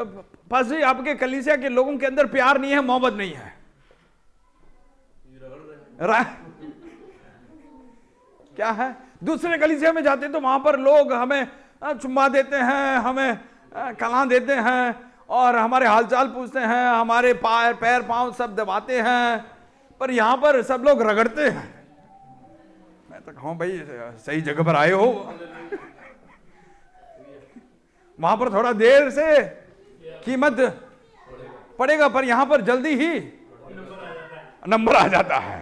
पास जी आपके कलीसिया के लोगों के अंदर प्यार नहीं है, मोहब्बत नहीं है। क्या है? दूसरे कलीसिया में जाते तो वहां पर लोग हमें चुम्मा देते हैं, हमें कलां देते हैं और हमारे हालचाल पूछते हैं, हमारे पैर पांव सब दबाते हैं। पर यहां पर सब लोग रगड़ते हैं। मैं तो कहूं भाई सही जगह पर आए हो। वहां पर थोड़ा देर से कीमत पड़ेगा, पर यहां पर जल्दी ही नंबर आ जाता है,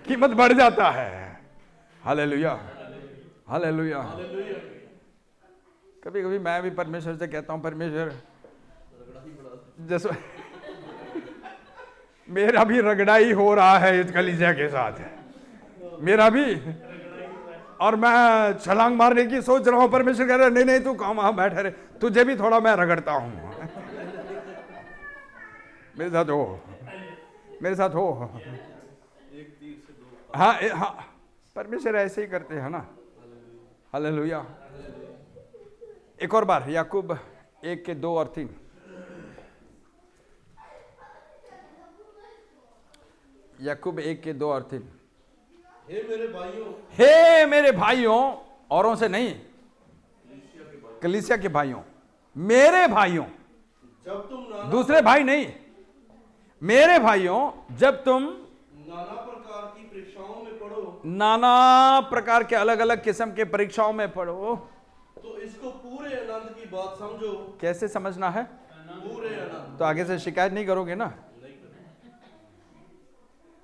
कीमत बढ़ जाता है। Hallelujah, hallelujah. कभी कभी मैं भी परमेश्वर से कहता हूं, परमेश्वर जैसे मेरा भी रगड़ाई हो रहा है इस कलीसिया के साथ, मेरा भी, और मैं छलांग मारने की सोच रहा हूं। परमेश्वर कह रहा है नहीं नहीं तू काम वहां बैठे रहे, तुझे भी थोड़ा मैं रगड़ता हूं। मेरे साथ हो। हाँ, परमेश्वर ऐसे ही करते हैं ना। हालेलुया। एक और बार याकूब 1:2 और 3। याकूब 1:2 और 3। हे मेरे भाइयों, औरों से नहीं, कलीसिया के भाइयों, मेरे भाइयों, जब तुम दूसरे भाई नहीं, मेरे भाइयों, जब तुम नाना प्रकार की परीक्षाओं में पढ़ो, नाना प्रकार के अलग अलग किस्म के परीक्षाओं में पढ़ो, तो इसको पूरे आनंद की बात समझो। कैसे समझना है? पूरे आनंद। तो आगे से शिकायत नहीं करोगे ना?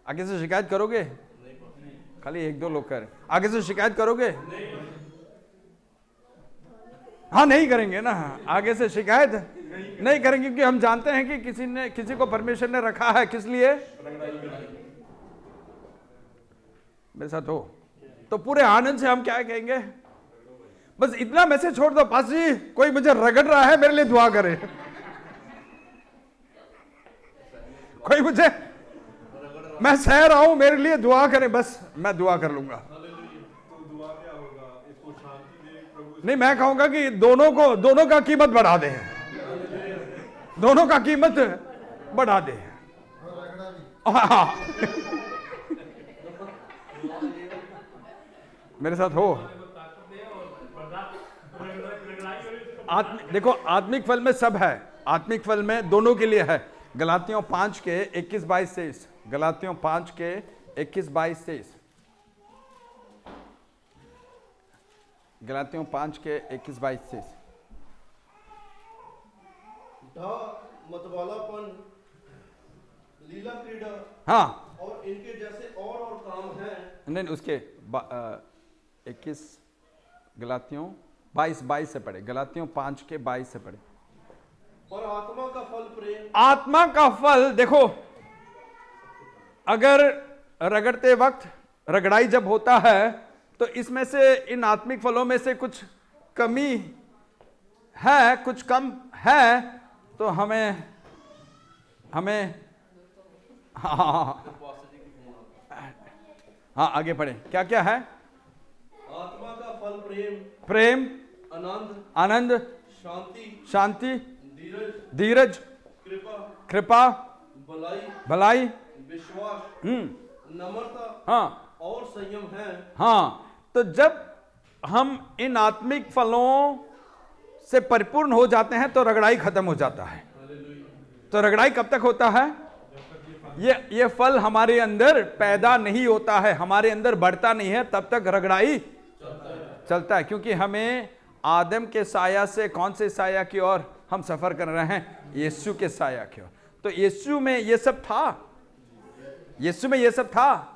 आगे से शिकायत करोगे? खाली 1-2 लोग कर, आगे से शिकायत करोगे? हाँ नहीं करेंगे ना, आगे से शिकायत नहीं करेंगे, क्योंकि हम जानते हैं कि किसी को परमेश्वर ने रखा है किस लिए। मेरे साथ हो तो पूरे आनंद से हम क्या कहेंगे, बस इतना मैसेज छोड़ दो, पास जी कोई मुझे रगड़ रहा है मेरे लिए दुआ करे, कोई मुझे, मैं सह रहा हूं मेरे लिए दुआ करे, बस मैं दुआ कर लूंगा। नहीं, मैं कहूंगा कि दोनों का कीमत बढ़ा दे, दोनों का कीमत बढ़ा दे। हाँ। मेरे साथ हो। देखो आत्मिक फल में सब है, आत्मिक फल में दोनों के लिए है। गलातियों 5 के 21-22-23, गलातियों 5 के 21-22-23, गलातियों 5 के 21-22-23। मतवालापन, लीला क्रीड़ा, हाँ, और इनके जैसे और काम हैं। नहीं उसके 21, गलातियों 22 से पढ़े, गलातियों 5 के 22 से पढ़े। और आत्मा का फल प्रेम। आत्मा का फल देखो, अगर रगड़ते वक्त रगड़ाई जब होता है तो इसमें से, इन आत्मिक फलों में से कुछ कमी है, कुछ कम है, तो हमें हाँ आगे पढ़े, क्या क्या है। आत्मा का फल प्रेम, आनंद, शांति, धीरज, कृपा, भलाई, विश्वास, नम्रता, हाँ और संयम है। हाँ, तो जब हम इन आत्मिक फलों से परिपूर्ण हो जाते हैं तो रगड़ाई खत्म हो जाता है। तो रगड़ाई कब तक होता है, ये फल हमारे अंदर पैदा नहीं होता है, हमारे अंदर बढ़ता नहीं है, तब तक रगड़ाई चलता है। क्योंकि हमें आदम के साया से, कौन से साया की ओर हम सफर कर रहे हैं, यीशु के साया की ओर। तो यीशु में ये सब था, यीशु में ये सब था।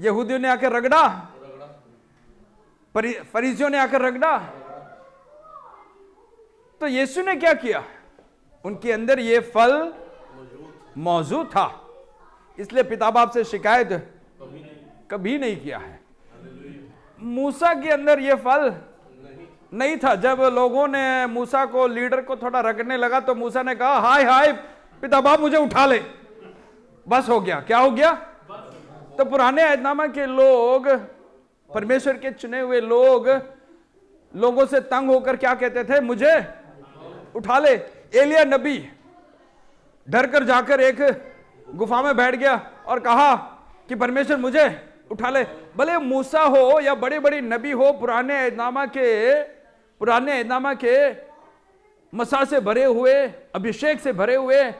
यहूदियों ने आकर रगड़ा, फरीसियों ने आकर रगड़ा, तो यीशु ने क्या किया, उनके अंदर ये फल मौजूद था, इसलिए पिता बाप से शिकायत कभी नहीं किया है। मूसा के अंदर ये फल नहीं था। जब लोगों ने मूसा को, लीडर को थोड़ा रगड़ने लगा तो मूसा ने कहा, हाय हाय पिता बाप मुझे उठा ले, बस हो गया। क्या हो गया? तो पुराने अहदनामा के लोग, परमेश्वर के चुने हुए लोग, लोगों से तंग होकर क्या कहते थे, मुझे उठा ले। एलिया नबी डर कर जाकर एक गुफा में बैठ गया और कहा कि परमेश्वर मुझे उठा ले। भले मूसा हो या बड़े बड़े नबी हो, पुराने अहदनामा के मसा से भरे हुए, अभिषेक से भरे हुए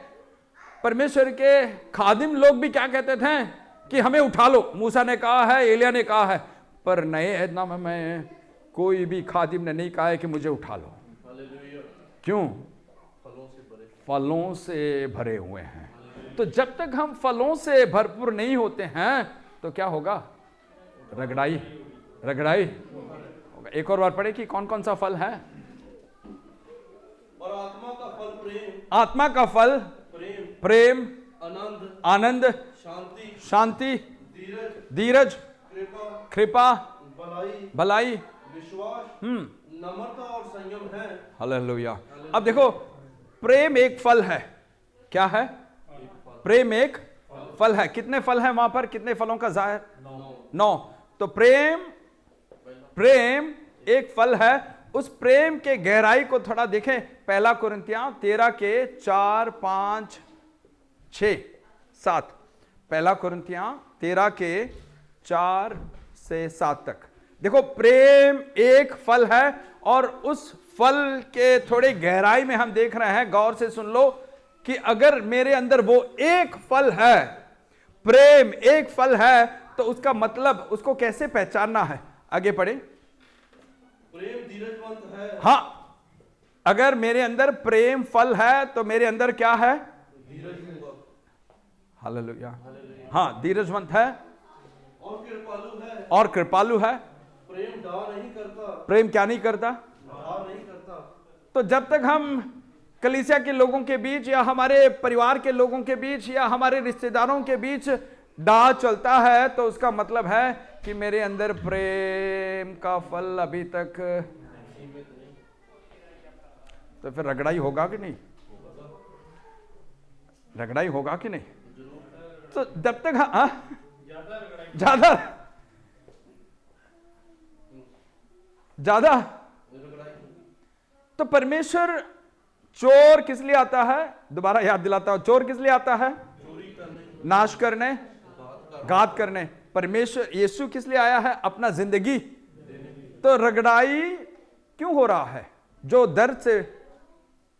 परमेश्वर के खादिम लोग भी क्या कहते थे कि हमें उठा लो। मूसा ने कहा है, एलिया ने कहा है, पर नए अहदनामा में कोई भी खादिम ने नहीं कहा है कि मुझे उठा लो। क्यों? फलों से भरे हुए हैं। तो जब तक हम फलों से भरपूर नहीं होते हैं तो क्या होगा? रगड़ाई होगा। एक और बार पढ़े कि कौन कौन सा फल है। और आत्मा का फल प्रेम, आत्मा का फल प्रेम, आनंद, शांति, धीरज, कृपा, भलाई, विश्वास, नम्रता और संयम है। हालेलुया। अब देखो, प्रेम एक फल है। क्या है? प्रेम एक फल है। कितने फल हैं वहां पर? कितने फलों का जाहिर? 9। तो प्रेम एक फल है। उस प्रेम के गहराई को थोड़ा देखें। 1 कुरिन्थियां 13 के 4, 5, 6, 7। 1 कुरिन्थियां 13 के 4 से 7 तक देखो, प्रेम एक फल है। और उस फल के थोड़ी गहराई में हम देख रहे हैं, गौर से सुन लो, कि अगर मेरे अंदर वो एक फल है, प्रेम एक फल है, तो उसका मतलब, उसको कैसे पहचानना है? आगे पढ़े। प्रेम धीरजवंत है। हाँ, अगर मेरे अंदर प्रेम फल है तो मेरे अंदर क्या है? हालेलुया। हाँ, धीरजवंत है और कृपालु है। और कृपालु है। प्रेम डर नहीं करता। प्रेम क्या नहीं करता? तो जब तक हम कलीसिया के लोगों के बीच या हमारे परिवार के लोगों के बीच या हमारे रिश्तेदारों के बीच डाह चलता है, तो उसका मतलब है कि मेरे अंदर प्रेम का फल अभी तक, तो फिर रगड़ाई होगा कि नहीं? रगड़ाई होगा कि नहीं? तो जब तक ज्यादा तो परमेश्वर चोर किस लिए आता है? दोबारा याद दिलाता हूं, चोर किस लिए आता है? नाश करने, घात करने। परमेश्वर यीशु किस लिए आया है? अपना जिंदगी। तो रगड़ाई क्यों हो रहा है? जो दर्द से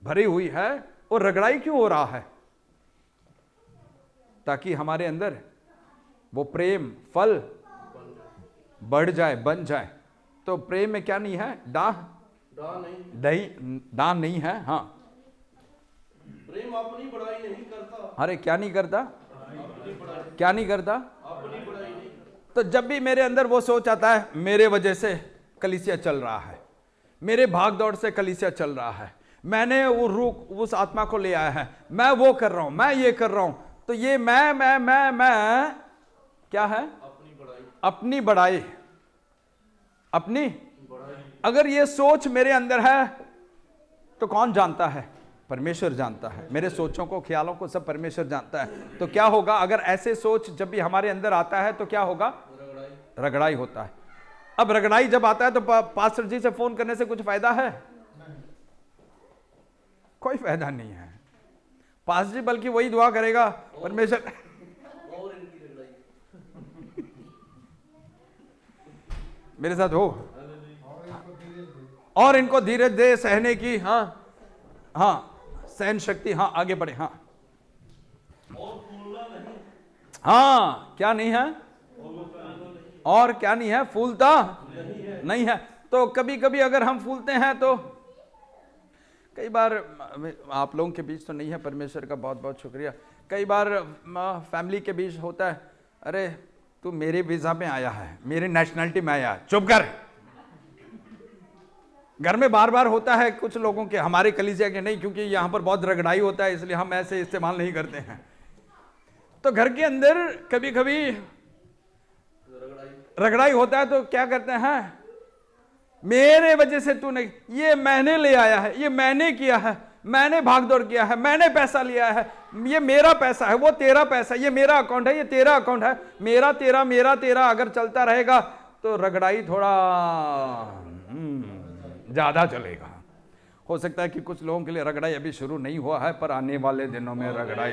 भरी हुई है, और रगड़ाई क्यों हो रहा है? ताकि हमारे अंदर वो प्रेम फल बढ़ जाए, बन जाए। तो प्रेम में क्या नहीं है? डाह नहीं है। हाँ, प्रेम अपनी बड़ाई नहीं करता। अरे क्या नहीं करता? क्या नहीं करता? अपनी बड़ाई नहीं। तो जब भी मेरे अंदर वो सोच आता है, मेरे वजह से कलीसिया चल रहा है, मेरे भाग दौड़ से कलीसिया चल रहा है, मैंने वो रूह उस आत्मा को ले आया है, मैं वो कर रहा हूं, मैं ये कर रहा हूं, तो ये मैं क्या है? अपनी बड़ाई। अगर ये सोच मेरे अंदर है तो कौन जानता है? परमेश्वर जानता है। मेरे सोचों को, ख्यालों को सब परमेश्वर जानता है। तो क्या होगा अगर ऐसे सोच जब भी हमारे अंदर आता है तो क्या होगा? रगड़ाई होता है। अब रगड़ाई जब आता है तो पास्टर जी से फोन करने से कुछ फायदा है? कोई फायदा नहीं है। पास्टर जी बल्कि वही दुआ करेगा, परमेश्वर मेरे साथ हो और इनको धीरज दे, सहने की, हाँ सहन शक्ति, हाँ आगे बढ़े, हाँ हाँ क्या नहीं है? और क्या नहीं है? फूलता नहीं है। तो कभी कभी अगर हम फूलते हैं तो कई बार, आप लोगों के बीच तो नहीं है, परमेश्वर का बहुत बहुत शुक्रिया, कई बार फैमिली के बीच होता है, अरे तू मेरे वीजा में आया है, मेरी नेशनैलिटी में आया है, चुप कर। घर में बार बार होता है कुछ लोगों के, हमारे कलीसिया के नहीं, क्योंकि यहां पर बहुत रगड़ाई होता है इसलिए हम ऐसे इस्तेमाल नहीं करते हैं। तो घर के अंदर कभी कभी रगड़ाई होता है तो क्या करते हैं? मेरे वजह से तू नहीं, ये मैंने ले आया है, ये मैंने किया है, मैंने भागदौड़ किया है, मैंने पैसा लिया है, ये मेरा पैसा है, वो तेरा पैसा है, ये मेरा अकाउंट है, ये तेरा अकाउंट है, मेरा तेरा मेरा तेरा अगर चलता रहेगा तो रगड़ाई थोड़ा ज्यादा चलेगा। हो सकता है कि कुछ लोगों के लिए रगड़ाई अभी शुरू नहीं हुआ है, पर आने वाले दिनों में रगड़ाई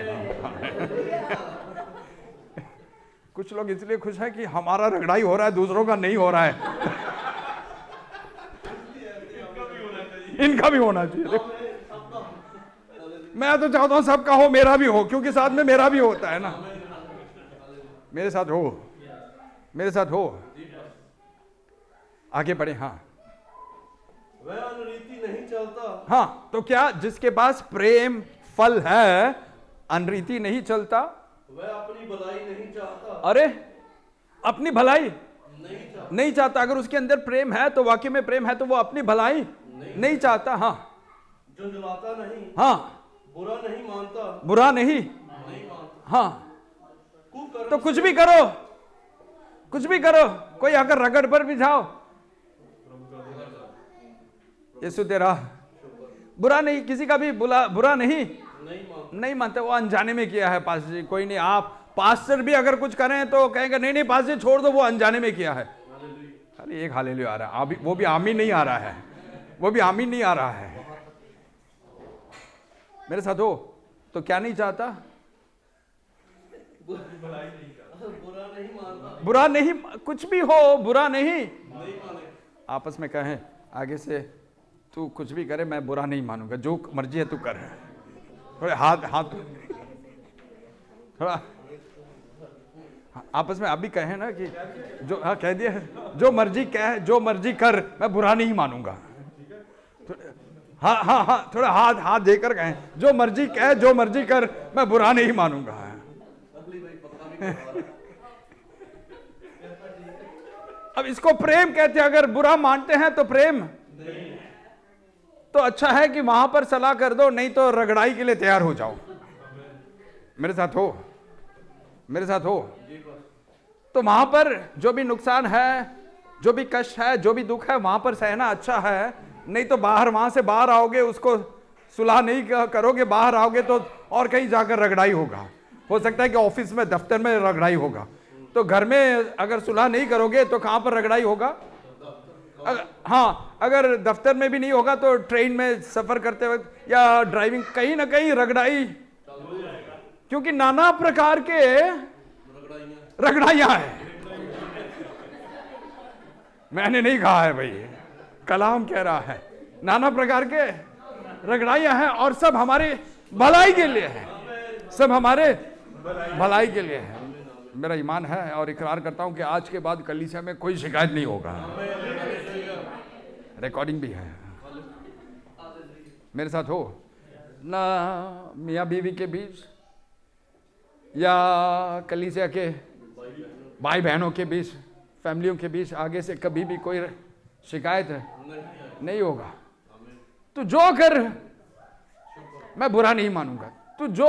कुछ लोग इसलिए खुश है कि हमारा रगड़ाई हो रहा है, दूसरों का नहीं हो रहा है। इनका भी होना चाहिए। मैं तो चाहता हूं सबका हो, मेरा भी हो, क्योंकि साथ में मेरा भी होता है ना। मेरे साथ हो, मेरे साथ हो, आगे बढ़े। हाँ, वह अनरीति नहीं चलता। हाँ, तो क्या जिसके पास प्रेम फल है, अनरीति नहीं चलता? वह अपनी भलाई नहीं चाहता। अरे अपनी भलाई नहीं नहीं चाहता। अगर उसके अंदर प्रेम है तो वाकई में प्रेम है तो वो अपनी भलाई नहीं चाहता। हाँ, झुंझलाता नहीं। हाँ, बुरा नहीं मानता। बुरा नहीं मानता। हाँ, तो कुछ भी करो, कुछ भी करो, कोई अगर रगड़ पर भी जाओ, यीशु तेरा बुरा नहीं, किसी का भी बुरा नहीं मानते। वो अनजाने में किया है पास्टर जी, कोई नहीं। आप पास्टर भी अगर कुछ करें तो कहेंगे नहीं नहीं पास्टर जी छोड़ दो, वो अनजाने में किया है। खाली एक हालेलुया आ रहा है, वो भी आमीन नहीं आ रहा है, वो भी आमीन नहीं आ रहा है। मेरे साथ हो तो क्या नहीं चाहता? बुरा नहीं, कुछ भी हो बुरा नहीं। आपस में कहें आगे से, तू कुछ भी करे मैं बुरा नहीं मानूंगा, जो मर्जी है तू कर। थोड़े हाथ थोड़ा आपस में आप भी कहें ना कि जो, हाँ कह दिया, जो मर्जी कह, जो मर्जी कर, मैं बुरा नहीं मानूंगा। हाँ हाँ हाँ, थोड़ा हाथ देकर कहें, जो मर्जी कह, जो मर्जी कर, मैं बुरा नहीं मानूंगा। अब इसको प्रेम कहते हैं। अगर बुरा मानते हैं तो प्रेम तो अच्छा है कि वहां पर सलाह कर दो, नहीं तो रगड़ाई के लिए तैयार हो जाओ। मेरे साथ हो, मेरे साथ हो। तो वहां पर जो भी नुकसान है, जो भी कष्ट है, जो भी दुख है, वहां पर सहना अच्छा है। नहीं तो बाहर, वहां से बाहर आओगे, उसको सुलह नहीं करोगे, बाहर आओगे तो और कहीं जाकर रगड़ाई होगा। हो सकता है कि ऑफिस में, दफ्तर में रगड़ाई होगा। तो घर में अगर सुलह नहीं करोगे तो कहां पर रगड़ाई होगा? हाँ, अगर दफ्तर में भी नहीं होगा तो ट्रेन में सफर करते वक्त या ड्राइविंग, कहीं ना कहीं रगड़ाई, क्योंकि नाना प्रकार के रगड़ाइयां हैं। मैंने नहीं कहा है भाई, कलाम कह रहा है, नाना प्रकार के रगड़ाइयां हैं और सब हमारे भलाई के लिए है, सब हमारे भलाई के लिए है। मेरा ईमान है और इकरार करता हूं कि आज के बाद कलीसिया में कोई शिकायत नहीं होगा। रिकॉर्डिंग भी है। मेरे साथ हो ना, मियाँ बीवी के बीच या कलीसिया के भाई बहनों के बीच, फैमिलियों के बीच आगे से कभी भी कोई शिकायत नहीं होगा। तू जो कर, मैं बुरा नहीं मानूंगा। तू जो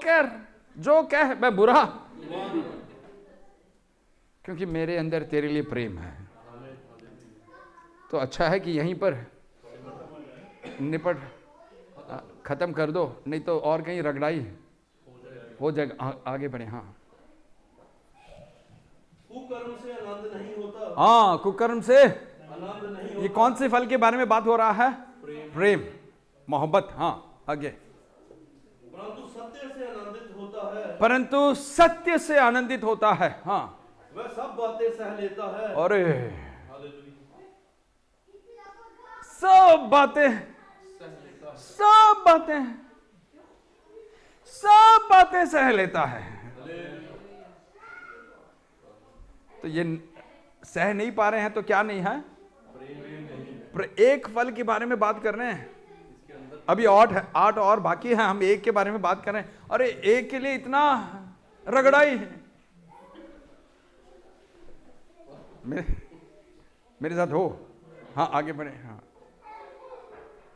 कर, जो कह, मैं बुरा, क्योंकि मेरे अंदर तेरे लिए प्रेम है। तो अच्छा है कि यहीं पर निपट खत्म कर दो, नहीं तो और कहीं रगड़ाई हो जाएगा। आगे बढ़े। हाँ, कुकर्म से आनंद नहीं होता। हाँ, कुकर्म से आनंद नहीं होता। ये कौन से फल के बारे में बात हो रहा है? प्रेम, मोहब्बत। हाँ, आगे। परंतु सत्य से आनंदित होता है। परंतु सत्य से आनंदित होता है। हाँ, वह सब बातें सह लेता है। अरे हालेलुया। सब बातें, सब बातें, सब बातें सह लेता है। तो ये सह नहीं पा रहे हैं तो क्या नहीं है? एक फल के बारे में बात कर रहे हैं। अभी 8 और बाकी है, हम एक के बारे में बात कर रहे हैं। अरे एक के लिए इतना रगड़ाई है। मेरे साथ हो। हाँ, आगे बढ़े। हाँ,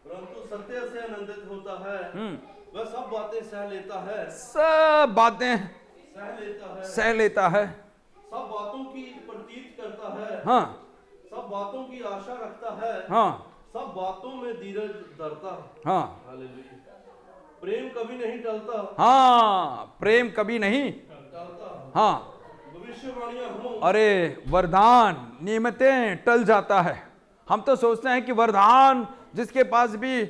परंतु सत्य से आनंदित होता है। वह सब बातें सह लेता है। सब बातें सह लेता है। सह लेता है। सब बातों की प्रतीत करता है। हाँ, सब बातों की आशा रखता है। हाँ, सब बातों में धीरज धरता है। हाँ, हालेलुया। प्रेम कभी नहीं टलता। हाँ, प्रेम कभी नहीं टलता। हाँ, भविष्यवाणियां हो। अरे वरदान, नियमतें टल जाता है। हम तो सोचते हैं कि वरदान, जिसके पास भी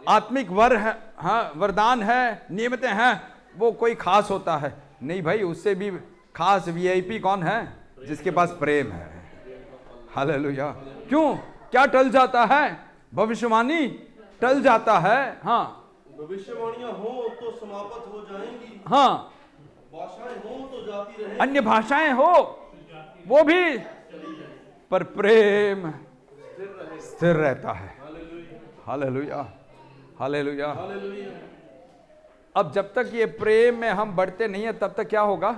आत्मिक वर है, हाँ, वरदान है, नियमतें हैं, वो कोई खास होता है। नहीं भाई, उससे भी खास वीआईपी कौन है? जिसके पास प्रेम है। हालेलुया। क्यों? क्या टल जाता है? भविष्यवाणी टल जाता है। हाँ, भविष्यवाणियां हो तो समाप्त हो जाएंगी। हाँ, भाषाएं हो तो जाती रहेंगी। अन्य भाषाएं हो वो भी, पर प्रेम स्थिर रहता है। Hallelujah, hallelujah. हालेलुया। अब जब तक ये प्रेम में हम बढ़ते नहीं है, तब तक क्या होगा?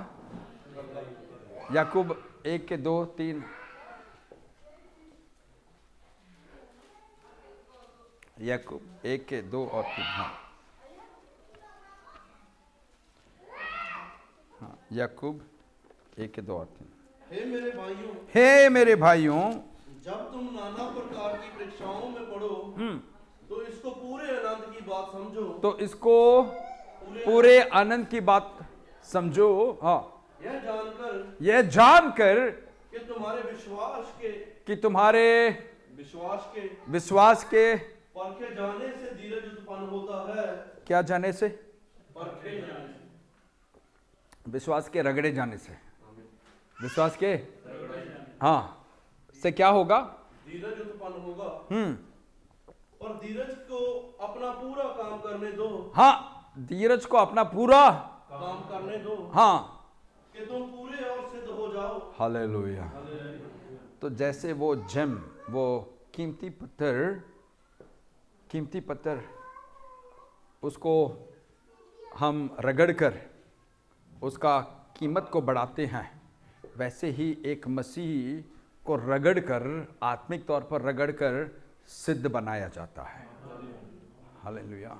याकूब 1:2-3। याकूब 1:2 और 3। हाँ, हाँ, याकूब 1:2 और 3। हे मेरे भाइयों, हे मेरे भाइयों, जब तुम नाना प्रकार की परीक्षाओं में पड़ो तो इसको पूरे आनंद की बात समझो। तो इसको पूरे आनंद की बात समझो। हाँ, यह जानकर कि तुम्हारे विश्वास के परखे जाने से धीरज उत्पन्न होता है। क्या जाने से? परखे जाने से। विश्वास के रगड़े जाने से। विश्वास के, हाँ, से क्या होगा? धीरज उत्पन्न होगा। और धीरज को अपना पूरा काम करने दो। हाँ, धीरज को अपना पूरा काम करने दो। हाँ, कि तुम पूरे और सिद्ध हो जाओ। हालेलुया। तो जैसे वो जेम, वो कीमती पत्थर, उसको हम रगड़ कर उसका कीमत को बढ़ाते हैं, वैसे ही एक मसीह को रगड़ कर, आत्मिक तौर पर रगड़ कर सिद्ध बनाया जाता है। हालेलुया।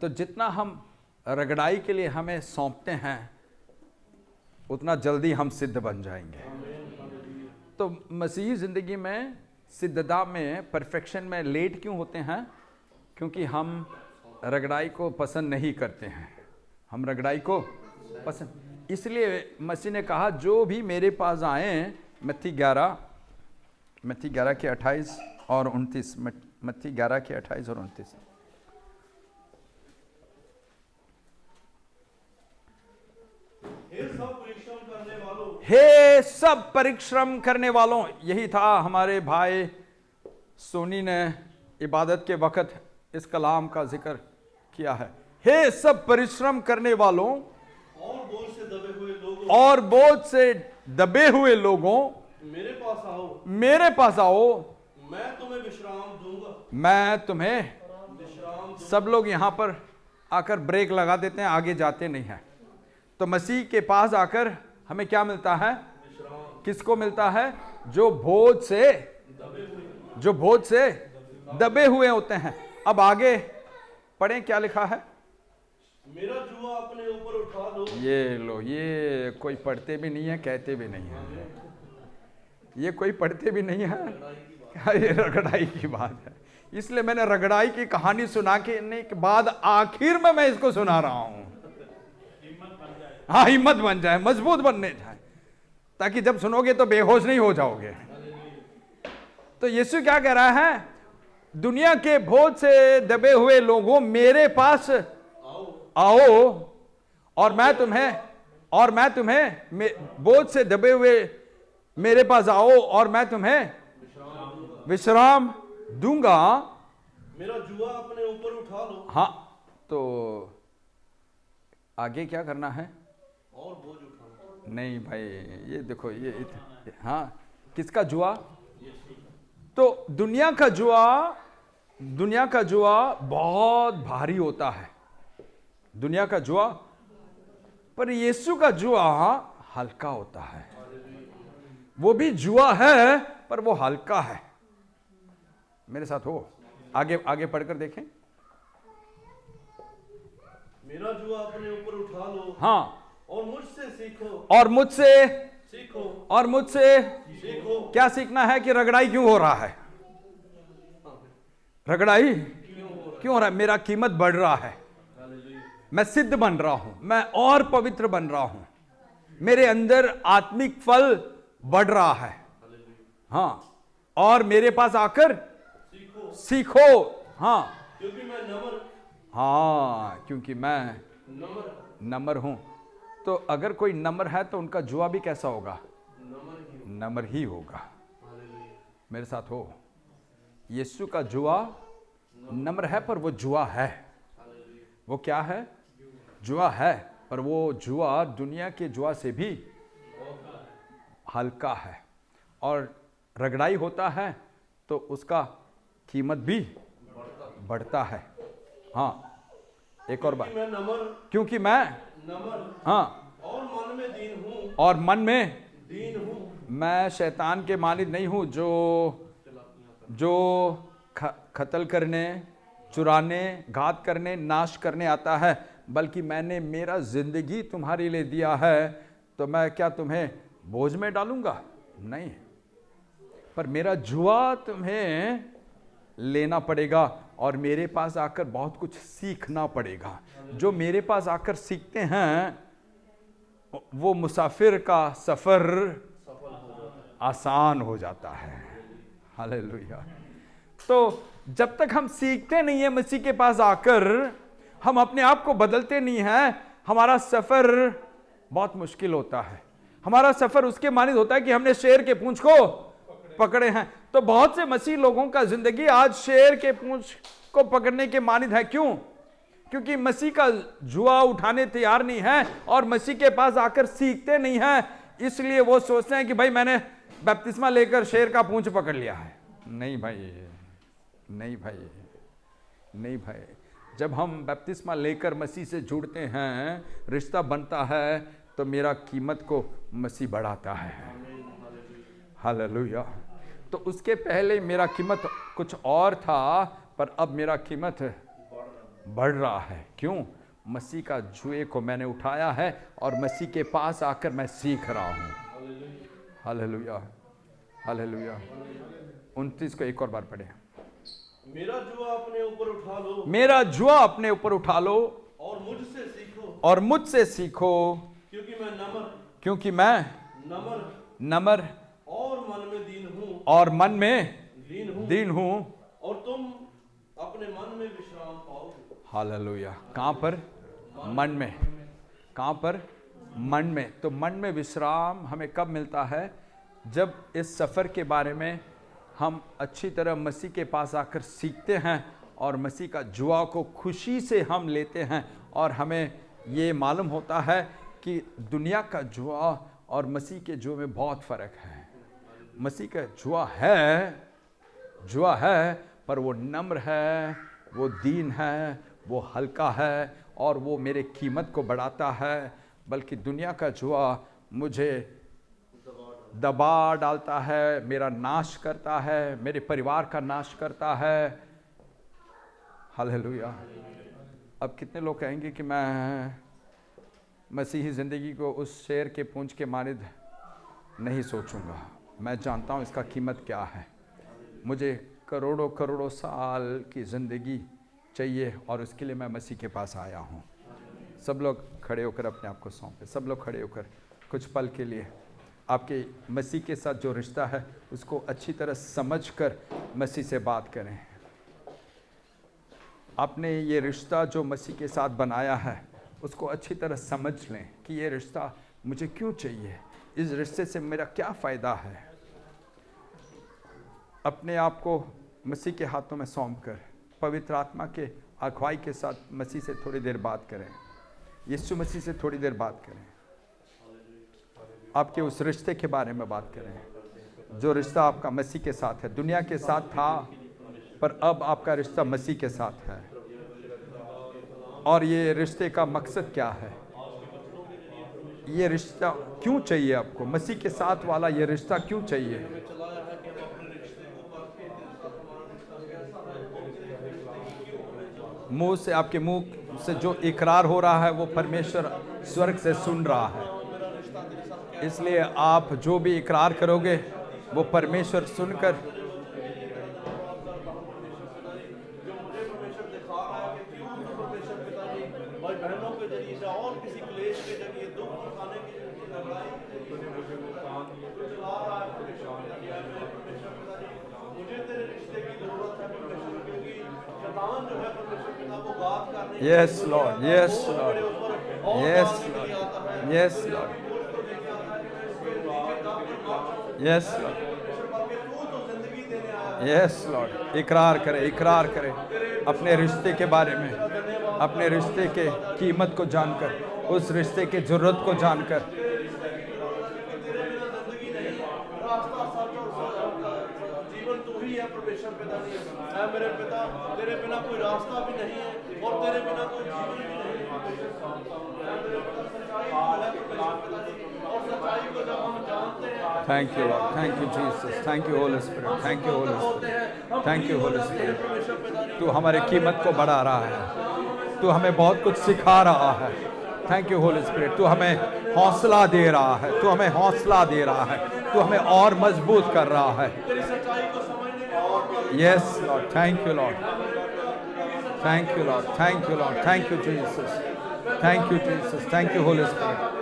तो जितना हम रगड़ाई के लिए हमें सौंपते हैं उतना जल्दी हम सिद्ध बन जाएंगे। तो मसीही ज़िंदगी में सिद्धता में, परफेक्शन में लेट क्यों होते हैं? क्योंकि हम रगड़ाई को पसंद नहीं करते हैं। हम रगड़ाई को पसंद, इसलिए मसीह ने कहा जो भी मेरे पास आए, मत्ती 11 के 28 और 29, मत्ती 11 के 28 और 29। हे सब परिश्रम करने वालों, यही था हमारे भाई सोनी ने इबादत के वक्त इस कलाम का जिक्र किया है। हे सब परिश्रम करने वालों और बोझ से दबे हुए लोगों, और बोझ से दबे हुए लोगों, मेरे पास आओ, मेरे पास आओ, मैं तुम्हें विश्राम दूंगा, मैं तुम्हें विश्राम दूंगा। सब लोग यहाँ पर आकर ब्रेक लगा देते हैं, आगे जाते नहीं हैं। तो मसीह के पास आकर हमें क्या मिलता है? किसको मिलता है? जो बोझ से दबे हुए होते हैं। अब आगे पढ़ें क्या लिखा है। मेरा जुआ अपने ऊपर उठा लो। ये लो, ये कोई पढ़ते भी नहीं है, कहते भी नहीं है, ये कोई पढ़ते भी नहीं है, ये रगड़ाई की बात है। इसलिए मैंने रगड़ाई की कहानी सुना के बाद आखिर में मैं इसको सुना रहा हूं। हाँ, हिम्मत बन जाए, मजबूत बनने जाए, ताकि जब सुनोगे तो बेहोश नहीं हो जाओगे। तो यीशु क्या कह रहा है? दुनिया के बोझ से दबे हुए लोगों, मेरे पास आओ और मैं तुम्हें बोझ से दबे हुए मेरे पास आओ और मैं तुम्हें विश्राम दूंगा। मेरा जुआ अपने ऊपर उठा लो। हाँ, तो आगे क्या करना है? और बोझ उठाना नहीं भाई, ये देखो, हाँ, किसका जुआ? तो दुनिया का जुआ बहुत भारी होता है, दुनिया का जुआ। पर यीशु का जुआ हल्का होता है। वो भी जुआ है पर वो हल्का है। मेरे साथ हो, आगे पढ़कर देखें। मेरा जुआ अपने ऊपर उठा लो। हाँ, और मुझसे सीखो। और मुझसे सीखो। क्या सीखना है? कि रगड़ाई क्यों हो रहा है? रगड़ाई क्यों हो रहा है? मेरा कीमत बढ़ रहा है, मैं सिद्ध बन रहा हूं, मैं और पवित्र बन रहा हूं, मेरे अंदर आत्मिक फल बढ़ रहा है। हाँ, और मेरे पास आकर सीखो। हाँ, क्योंकि मैं नम्र हूं। तो अगर कोई नम्र है तो उनका जुआ भी कैसा होगा? नम्र ही होगा। मेरे साथ हो। यीशु का जुआ नम्र है, पर वो जुआ है। वो क्या है? जुआ है, पर वो जुआ दुनिया के जुआ से भी हल्का है। और रगड़ाई होता है तो उसका कीमत भी बढ़ता है। हाँ, एक और बात, क्योंकि मैं हाँ, और मन में दीन हूँ। मैं शैतान के मानिद नहीं हूँ जो कत्ल करने, चुराने, घात करने, नाश करने आता है, बल्कि मैंने मेरा जिंदगी तुम्हारे लिए दिया है। तो मैं क्या तुम्हें बोझ में डालूंगा? नहीं, पर मेरा जुआ तुम्हें लेना पड़ेगा और मेरे पास आकर बहुत कुछ सीखना पड़ेगा। जो मेरे पास आकर सीखते हैं वो मुसाफिर का सफर आसान हो जाता है। हालेलुया। तो जब तक हम सीखते नहीं है मसीह के पास आकर, हम अपने आप को बदलते नहीं हैं, हमारा सफर बहुत मुश्किल होता है। हमारा सफर उसके मानित होता है कि हमने शेर के पूंछ को पकड़े हैं। तो बहुत से मसीह लोगों का जिंदगी आज शेर के पूंछ को पकड़ने के मानित है। क्यों? क्योंकि मसीह का जुआ उठाने तैयार नहीं है और मसीह के पास आकर सीखते नहीं है। इसलिए वो सोचते हैं कि भाई मैंने बपतिस्मा लेकर शेर का पूंछ पकड़ लिया है। नहीं भाई, नहीं भाई, नहीं भाई। जब हम बपतिस्मा लेकर मसीह से जुड़ते हैं, रिश्ता बनता है, तो मेरा कीमत को मसीह बढ़ाता है। हालेलुया। तो उसके पहले मेरा कीमत कुछ और था, पर अब मेरा कीमत बढ़ रहा है। क्यों? मसीह का जुए को मैंने उठाया है और मसीह के पास आकर मैं सीख रहा हूँ। Hallelujah, hallelujah. 29 को एक और बार पढ़े। मेरा जुआ अपने ऊपर उठा लो, मेरा जुआ अपने ऊपर उठा लो और मुझसे सीखो, और मुझसे सीखो, क्योंकि मैं नम्र और मन में दीन हूँ, और मन में दीन हूँ, और तुम अपने मन में विश्राम पाओगे। हालेलुया। कहाँ पर? मन में। कहाँ पर? मन में। तो मन में विश्राम हमें कब मिलता है? जब इस सफ़र के बारे में हम अच्छी तरह मसीह के पास आकर सीखते हैं और मसीह का जुआ को खुशी से हम लेते हैं, और हमें ये मालूम होता है कि दुनिया का जुआ और मसीह के जुए में बहुत फ़र्क है। मसीह का जुआ है, पर वो नम्र है, वो दीन है, वो हल्का है, और वो मेरे कीमत को बढ़ाता है। बल्कि दुनिया का जुआ मुझे दबा डालता है, मेरा नाश करता है, मेरे परिवार का नाश करता है। हालेलुया। अब कितने लोग कहेंगे कि मैं मसीही ज़िंदगी को उस शेर के पूंछ के मानिद नहीं सोचूंगा। मैं जानता हूँ इसका कीमत क्या है। मुझे करोड़ों करोड़ों साल की ज़िंदगी चाहिए, और उसके लिए मैं मसीह के पास आया हूँ। सब लोग खड़े होकर अपने आप को सौंपे। सब लोग खड़े होकर कुछ पल के लिए आपके मसीह के साथ जो रिश्ता है उसको अच्छी तरह समझकर मसीह से बात करें। आपने ये रिश्ता जो मसीह के साथ बनाया है उसको अच्छी तरह समझ लें कि ये रिश्ता मुझे क्यों चाहिए, इस रिश्ते से मेरा क्या फ़ायदा है। अपने आप को मसीह के हाथों में सौंप कर पवित्र आत्मा के अगुवाई के साथ मसीह से थोड़ी देर बात करें, यीशु मसीह से थोड़ी देर बात करें। आपके उस रिश्ते के बारे में बात करें जो रिश्ता आपका मसीह के साथ है। दुनिया के साथ था, पर अब आपका रिश्ता मसीह के साथ है। और ये रिश्ते का मकसद क्या है? ये रिश्ता क्यों चाहिए आपको? मसीह के साथ वाला ये रिश्ता क्यों चाहिए? मुंह से, आपके मुंह से जो इकरार हो रहा है वो परमेश्वर स्वर्ग से सुन रहा है। इसलिए आप जो भी इकरार करोगे वो परमेश्वर सुनकर बहनों के जरिए और किसी क्लेश के जरिए दुख उठाने के जरिए लड़ाई मुझे तेरे रिश्ते की जरूरत है परमेश्वर, क्योंकि शैतान जो है परमेश्वर पिता वो बात करने yes Lord, yes Lord, yes Lord, yes Lord, yes Lord, yes Lord. इकरार करें, इकरार करें अपने रिश्ते के बारे में, अपने रिश्ते के कीमत को जानकर, उस रिश्ते की जरूरत को जानकर। जीवन तू ही है परमेश्वर पिता, नहीं है मेरे पिता, तेरे बिना कोई रास्ता भी नहीं है और तेरे बिना कोई जीवन भी नहीं है। Thank you Lord, thank you Jesus, thank you Holi spirit, thank you Holi spirit, thank you Holi spirit. तू हमारे कीमत को बढ़ा रहा है, तू हमें बहुत कुछ सिखा रहा है। Thank you Holi spirit. तू हमें हौसला दे रहा है, तू हमें हौसला दे रहा है, तू हमें और मजबूत कर रहा है। Yes Lord, thank you Lord, thank you Lord, thank you Lord, thank you Jesus, thank you Jesus, thank you Holi spirit.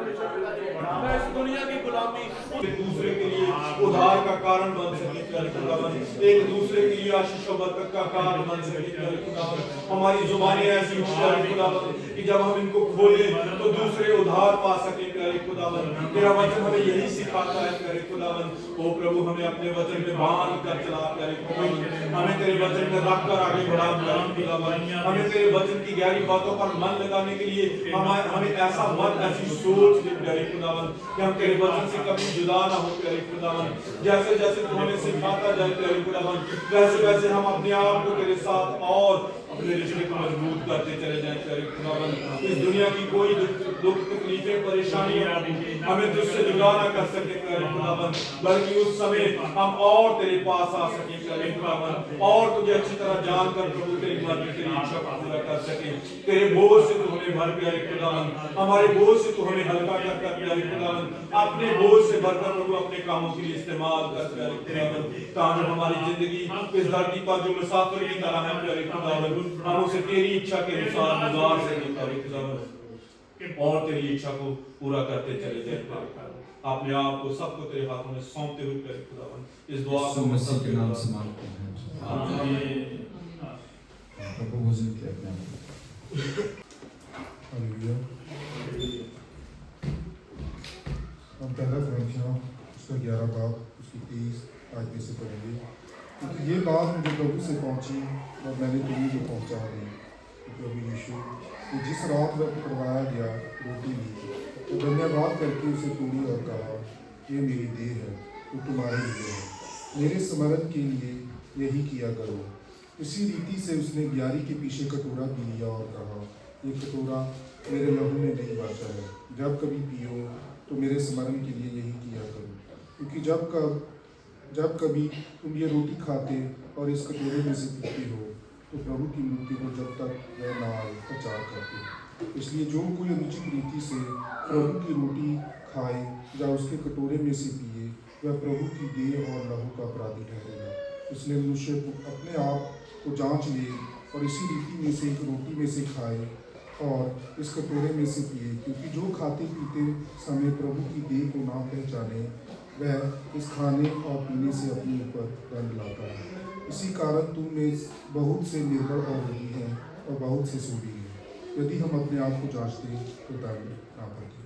एक दूसरे के लिए उद्धार का कारण बन सके, एक दूसरे के लिए आशीष और बरकत का कारण बन सके। हमारी जुबानें ऐसी हो कि जब हम इनको खोले तो दूसरे उद्धार पा सके। प्यारे खुदावन, तेरा वचन हमें यही सिखाता है। प्यारे खुदावन, ओ प्रभु, हमें अपने वचन में बांध कर चला। प्यारे खुदावन, हमें तेरे वचन में रख कर आगे बढ़ा। प्यारे खुदावन, हमें तेरे वचन की गहरी बातों पर मन लगाने के लिए हमें ऐसा मन, ऐसी सोच दे। प्यारे खुदावन, कि हम तेरे वचन से कभी जुदा ना हो। प्यारे खुदावन, जैसे जैसे तू हमें सिखाता जाए प्यारे खुदावन, वैसे वैसे हम अपने आप को तेरे साथ और अपने रिश्ते को मजबूत करते चले जाएं प्यारे खुदावन। इस दुनिया की कोई दुख तकलीफें परेशानियां हमें तुझसे जुदा ना कर सके प्यारे खुदावन, बल्कि उस समय हम और तेरे पास आ सके प्यारे खुदावन, और तुझे अच्छी तरह जानकर प्रभु तेरी मर्जी तेरी इच्छा को पूरा कर सके। तेरे बोझ से तू हमें भर प्यारे खुदावन, हमारे बोझ से तू हमें हल्का कर प्यारे खुदावन, अपने बोझ से भरकर प्रभु अपने कामों के लिए इस्तेमाल कर प्यारे खुदावन, ताकि हमारी जिंदगी इस धरती पर जो मुसाफिर की तरह है प्यारे खुदावन, हम उसे तेरी इच्छा के अनुसार गुजार सके प्यारे खुदावन, और तेरी इच्छा को पूरा करते चले जाए प्यारे खुदावन। अपने आप को सबको तेरे हाथों में सौंपते हुए प्यारे खुदावन इस दुआ को मसीह के नाम से मांगते हैं। आमीन। प्रभु भोजन के अपने हालेलुया। हम पहला कुरिन्थियों उसका 11 बाब उसकी 30 आयत में से पढ़ेंगे। क्योंकि ये बात मुझे प्रभु से पहुंची और मैंने तुम्हें को पहुंचा दी कि प्रभु यीशु कि जिस रात वह पकड़वाया गया रोटी ली तो धन्यवाद करके उसे तोड़ी और कहा, ये मेरी देह है तो तुम्हारे लिए है, मेरे स्मरण के लिए यही किया करो। इसी रीति से उसने ब्यारी के पीछे कटोरा भी लिया और कहा, ये कटोरा मेरे लहू में नहीं बाचा है, जब कभी पियो तो मेरे स्मरण के लिए यही किया करो। क्योंकि जब कभी तुम ये रोटी खाते और इस कटोरे में से पीते हो तो प्रभु की मृत्यु को जब तक वह न आए प्रचार करते हो। इसलिए जो कोई अनुचित रीति से प्रभु की रोटी खाए या उसके कटोरे में से पिए वह प्रभु की देह और लहू का अपराधी ठहरेगा। इसलिए मनुष्य अपने आप को जांच ले और इसी रीति में से एक रोटी में से खाए और इस कटोरे में से पिए, क्योंकि जो खाते पीते समय प्रभु की देह को ना पहचाने वह इस खाने और पीने से अपने ऊपर दंड लाता है। इसी कारण तुम में बहुत से निर्बल और रोगी हैं और बहुत से सूरी हैं। यदि हम अपने आप को जांचते तो दंड ना पाते।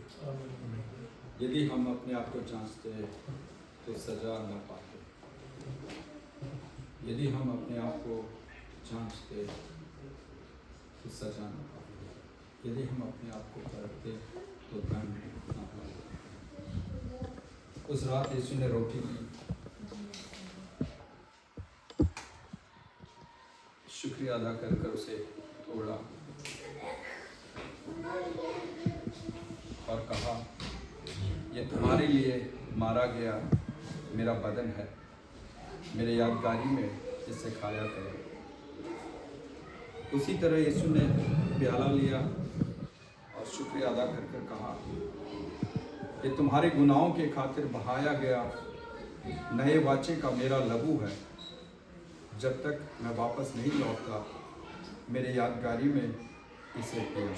यदि हम अपने आप को जांचते तो सजा न पाते। यदि हम अपने आप को जांचते तो सजा न पाते। यदि हम अपने आप को परखते तो दंड न पाते। उस रात यीशु ने रोटी ली, शुक्रिया अदा कर उसे तोड़ा और कहा, ये तुम्हारे लिए मारा गया मेरा बदन है, मेरे यादगारी में इसे खाया करो। उसी तरह यीशु ने प्याला लिया और शुक्रिया अदा कर कहा, ये तुम्हारे गुनाहों के खातिर बहाया गया नए वाचे का मेरा लहू है, जब तक मैं वापस नहीं लौटता मेरे यादगारी में इसे पिया।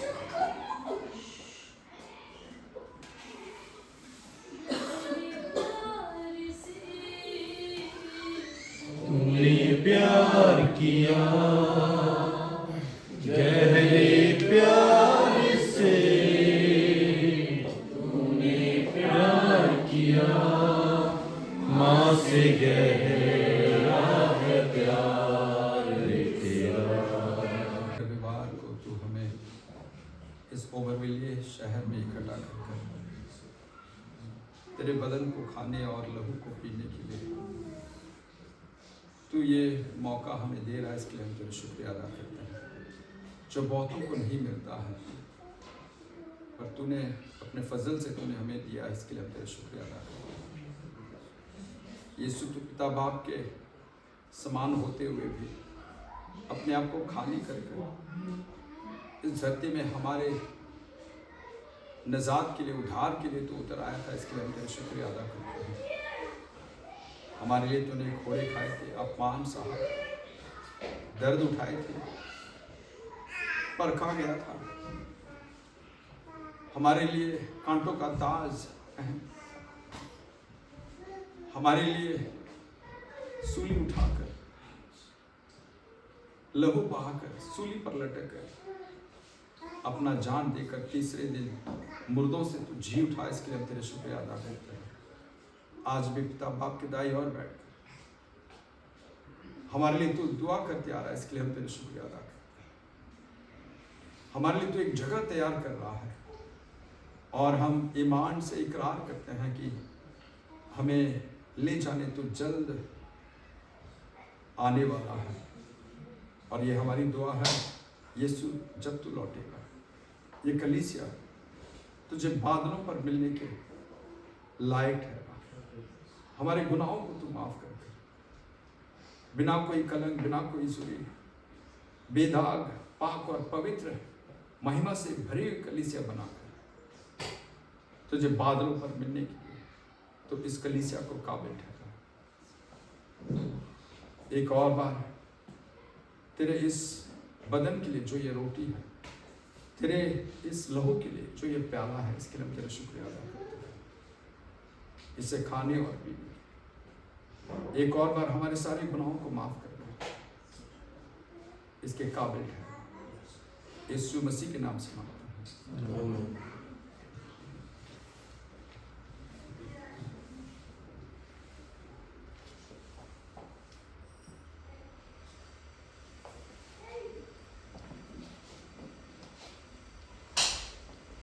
तुमने प्यार किया गहरे प्यार से, तुमने प्यार किया माँ से गहरा है प्यार तेरा। रविवार को तू हमें इस ओवरविलिये शहर में इकट्ठा कर तेरे बदन को खाने और लहू को पीने के लिए तू ये मौका हमें दे रहा है, इसके लिए हम तेरा शुक्रिया अदा करते हैं, जो बहुतों को नहीं मिलता है पर तूने अपने फजल से तूने हमें दिया, इसके लिए हम तेरा शुक्रिया अदा करते हैं। यीशु तू पिता बाप के समान होते हुए भी अपने आप को खाली करके इस धरती में हमारे नजात के लिए, उद्धार के लिए तू उतर आया था, इसके लिए हम तेरा शुक्रिया अदा करते हैं। हमारे लिए तूने घोड़े खाए थे, अपमान सहा, दर्द उठाए थे, परखा गया था, हमारे लिए कांटों का ताज, हमारे लिए सूली उठाकर, लहू बहाकर, सूली पर लटक कर, अपना जान देकर तीसरे दिन मुर्दों से तू जी उठा, इसके लिए हम तेरे शुक्रिया अदा करते हैं। आज भी पिता बाप के दाई और बैठ हमारे लिए तू दुआ करते आ रहा है, इसके लिए हम तेरे शुक्रिया अदा करते हैं। हमारे लिए तू एक जगह तैयार कर रहा है और हम ईमान से इकरार करते हैं कि हमें ले जाने तो जल्द आने वाला है। और ये हमारी दुआ है, यीशु जब तू लौटेगा, ये कलीसिया तुझे बादलों पर मिलने के लायक है। हमारे गुनाहों को तू माफ कर, बिना कोई कलंक, बिना कोई चोरी, बेदाग, पाक और पवित्र, महिमा से भरी हुई कलीसिया बनाकर तुझे बादलों पर मिलने के लिए तो इस कलीसिया को काबिल ठहरा। एक और बार तेरे इस बदन के लिए जो ये रोटी है, तेरे इस लहू के लिए जो ये प्याला है, इसके लिए हम तेरा शुक्रिया अदा करते हैं। इसे खाने और पीने, एक और बार हमारे सारे गुनाहों को माफ करना, इसके काबिल है। यीशु मसीह के नाम से मांगता हूं।